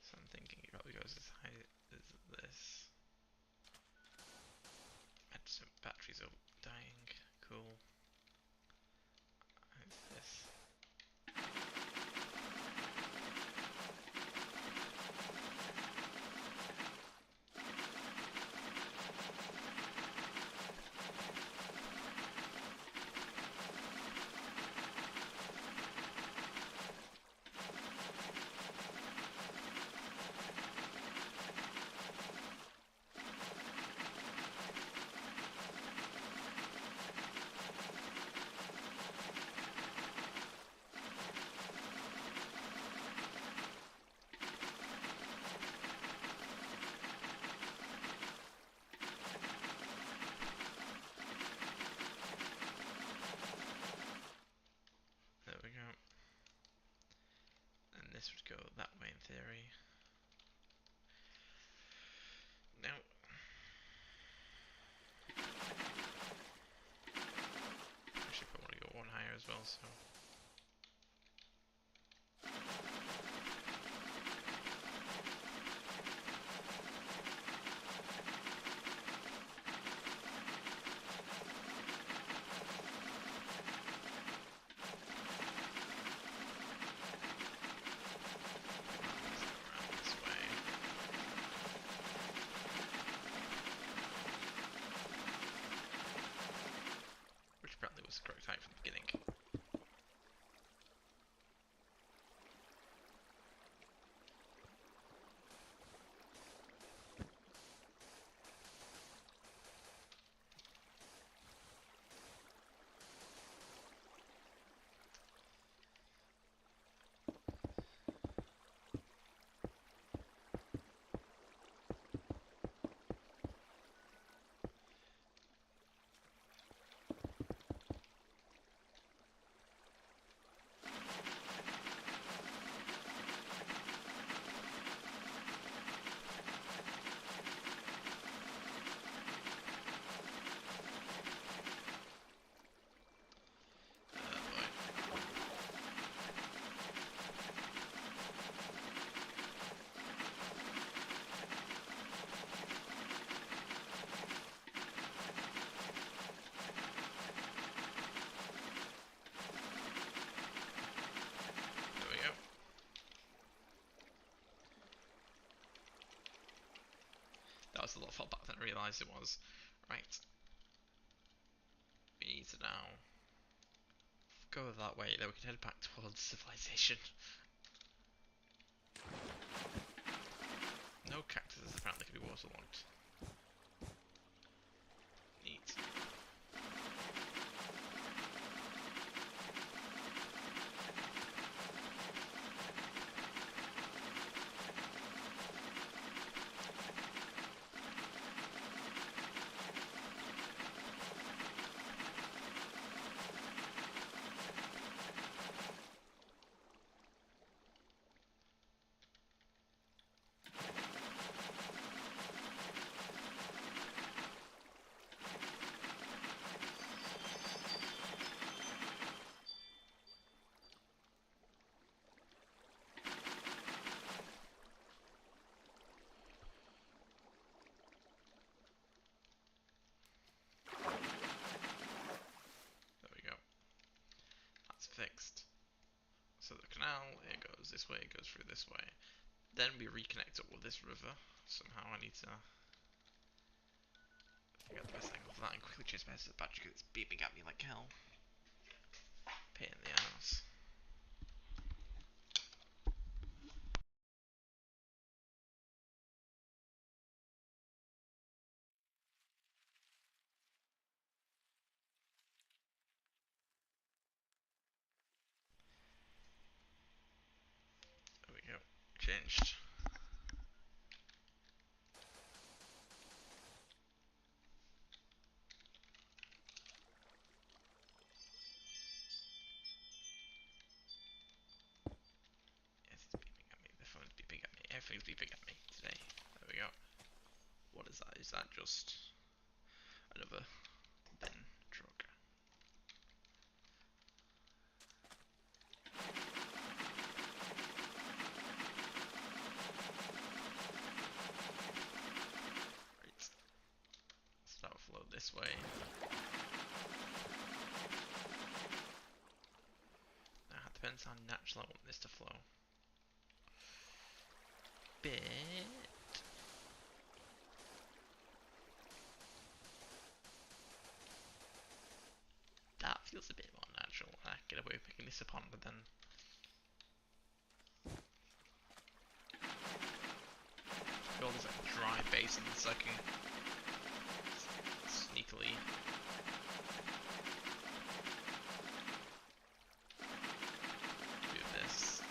So I'm thinking it probably goes as high as this. Some batteries are dying. Cool. How's this? There we go. And this would go that way in theory. Now, actually probably want to go one higher as well, so. Which apparently was the correct height from the beginning. There we go. That was a lot far back than I realised it was. Right. We need to now go that way, then we can head back towards civilization. No cactuses apparently can be waterlogged. Neat. Fixed. So the canal, it goes this way, it goes through this way. Then we reconnect up with this river. Somehow I need to figure out the best angle for that and quickly chase past the badger because it's beeping at me like hell. Pain in the ass. There we go. Changed. Yes, it's beeping at me. The phone's beeping at me. Everything's beeping at me today. There we go. What is that? Is that just another bin truck? Right. So that'll flow this way. Now it depends how natural I want this to flow. Bit. That feels a bit more natural. I get away with picking this up on, but then all this like dry basin so I can sneakily do this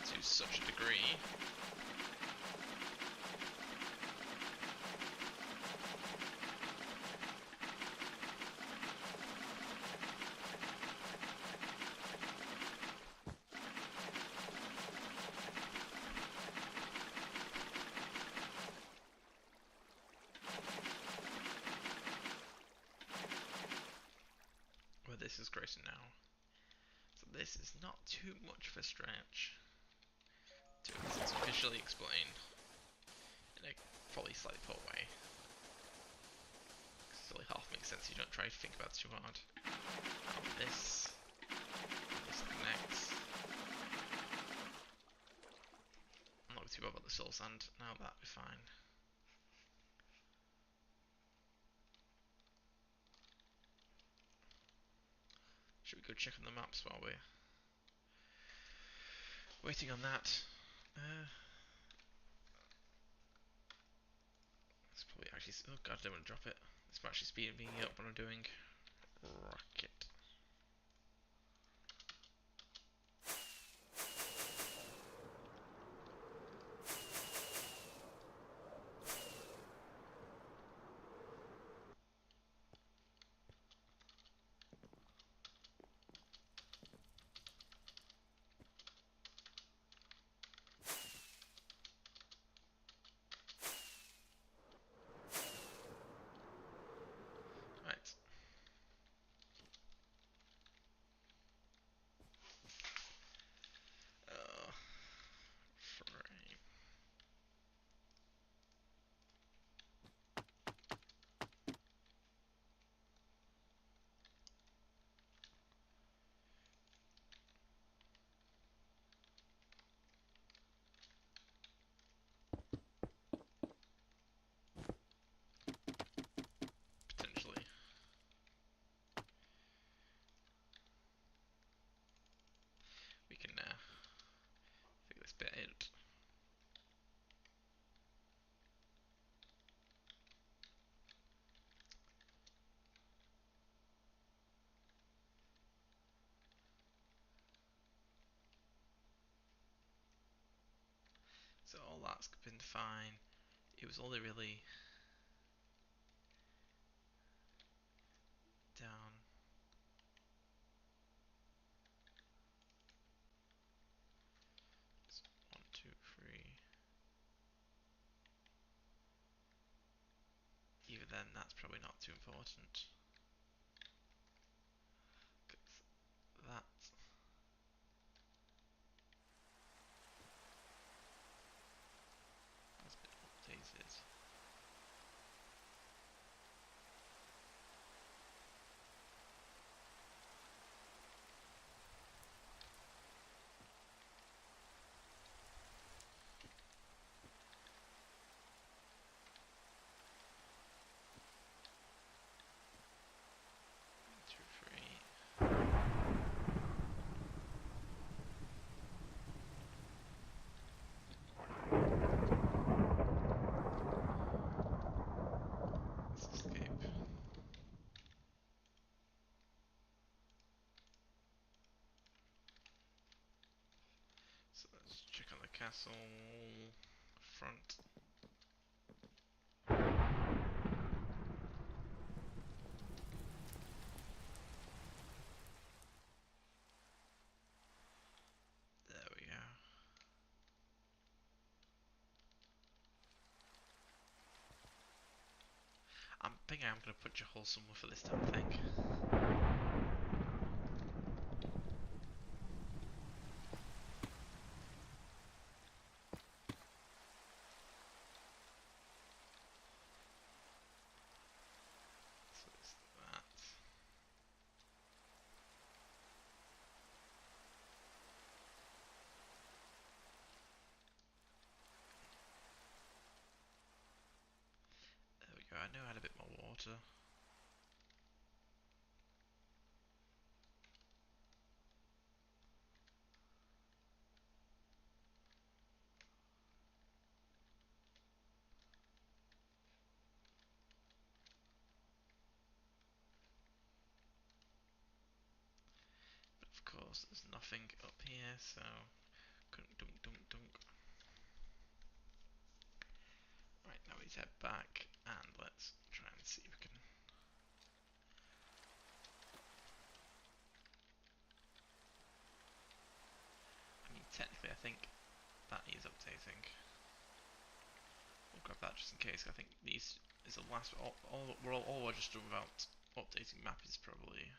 to such a degree. Well, this is greater now. So this is not too much of a stretch to visually explain in a probably slightly poor way. It only half makes sense if you don't try to think about it too hard. How this connects. I'm not too bad about the soul sand. Now that'll be fine. Should we go check on the maps while we're waiting on that? It's probably actually. Oh god, I don't want to drop it. It's actually speeding me up when I'm doing rocket. Right. that's been fine. It was only really down. It's 1, 2, 3. Even then, that's probably not too important. 'Cause that has been updated. Two, three. Let's escape. So let's check on the castle front. There we go. I'm thinking I'm going to put a hole somewhere for this damn thing. So it's that. There we go. I know I had a bit more water. But of course, there's nothing up here, so dunk, dunk, dunk. Right, now we head back and let's try and see if we can. I mean, technically, I think that needs updating. We'll grab that just in case. I think these is the last. All we're just doing about updating map is probably.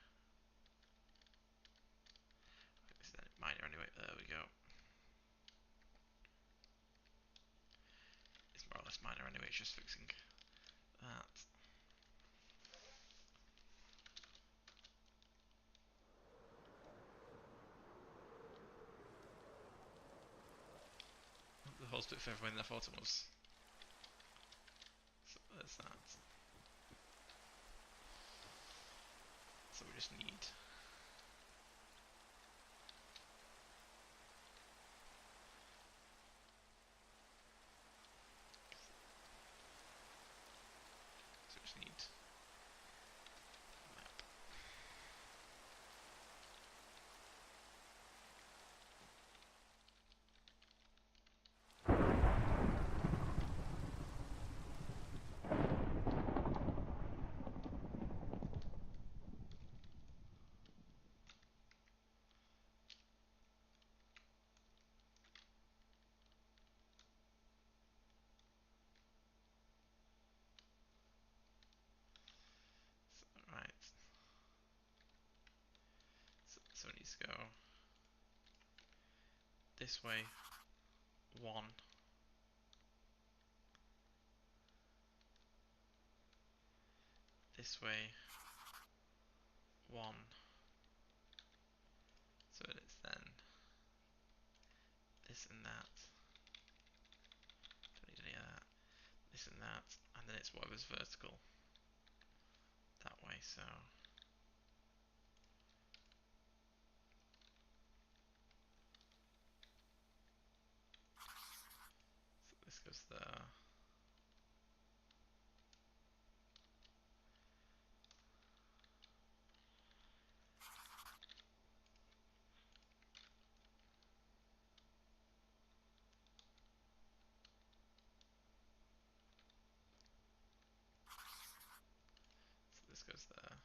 This is minor anyway. There we go. It's more or less minor anyway. It's just fixing that. The hole's a bit further away than I thought it was. So there's that. So we just need. So we just need. Map. So, right. So it needs to go this way. 1. This way. 1. So it's then this and that. Don't need any of that. This and that, and then it's whatever's vertical that way. So this goes there. this goes there.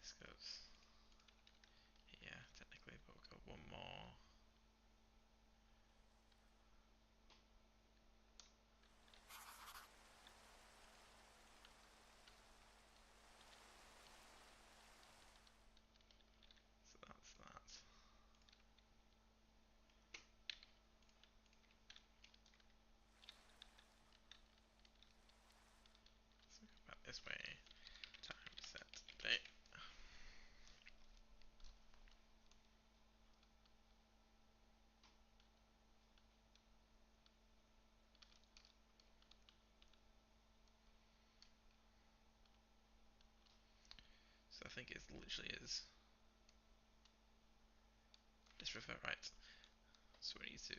This goes here, technically, but we'll go one more. So that's that. So go back this way. Time set date. So I think it literally is this river, right? So we need to.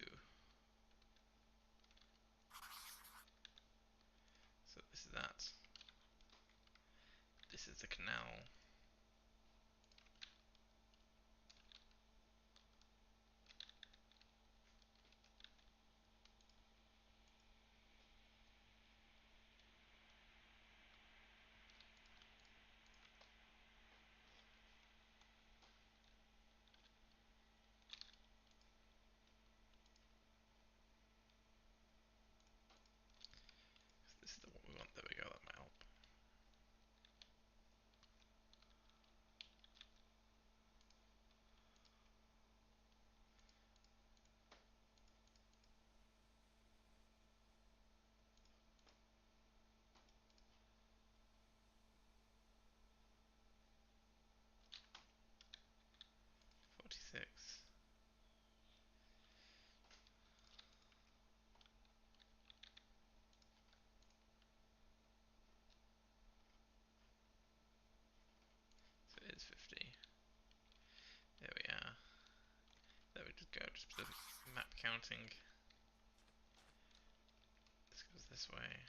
So this is that. This is the canal. This is the one we want. There we go. That might help. .46. So it is 50. There we are. There we just go. Just the map counting. This goes this way.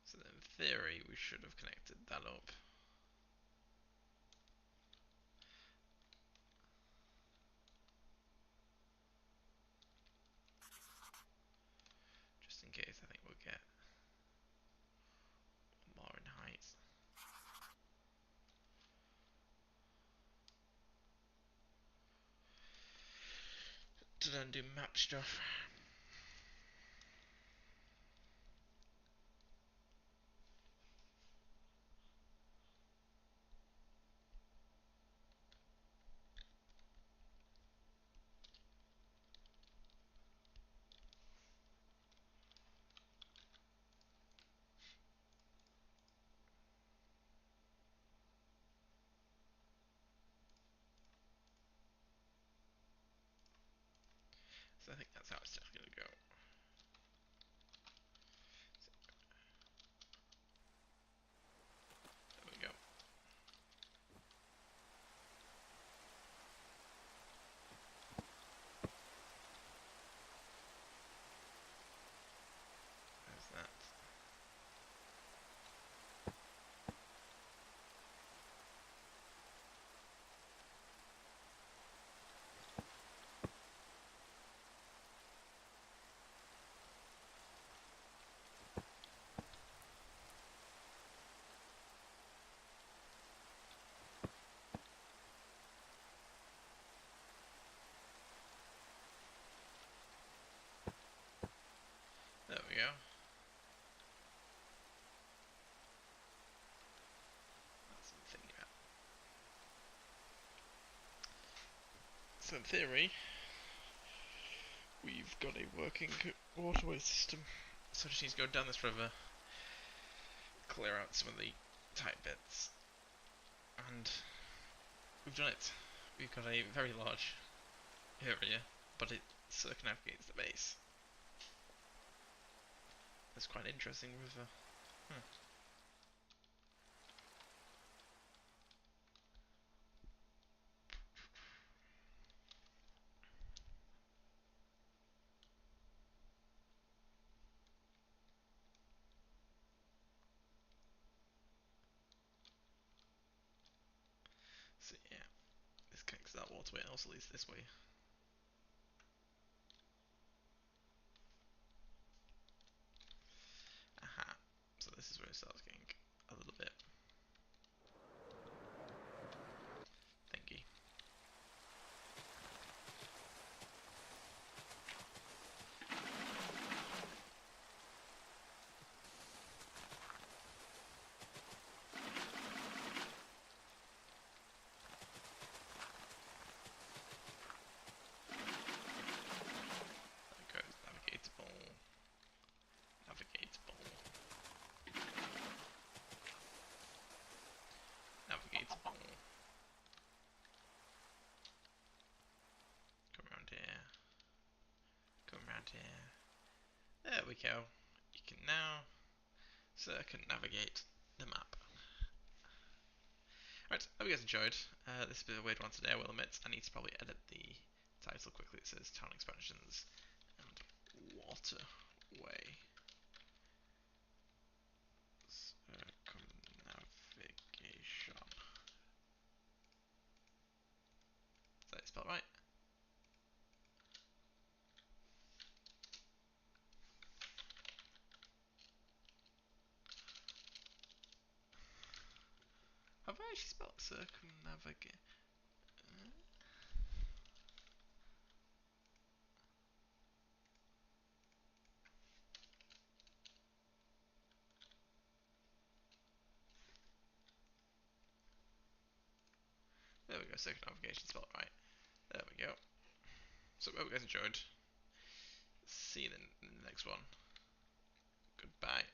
So then in theory we should have connected that up. Just in case, I think we'll get one more in height. To then do map stuff. So I think that's how it's just going to go. So, there we go. There's that. There we go. That's what I'm thinking about. So in theory, we've got a working waterway system. So I just need to go down this river, clear out some of the tight bits, and we've done it. We've got a very large area, but it circumnavigates the base. It's quite an interesting river. So yeah, this connects to that waterway and also leads this way. Aha. So this is where it starts getting a little bit thingy. There goes navigatable. Navigatable. Navigatable. Come around here. Come around here. There we go. You can now circumnavigate the map. Right, hope you guys enjoyed. This is a bit of a weird one today, I will admit. I need to probably edit the title quickly. It says Town Expansions and Waterway. Circumnavigation. Is that spelled right? Have I actually spelled circumnavigate? There we go, circumnavigation spelled right. There we go. So I hope you guys enjoyed. See you in the next one. Goodbye.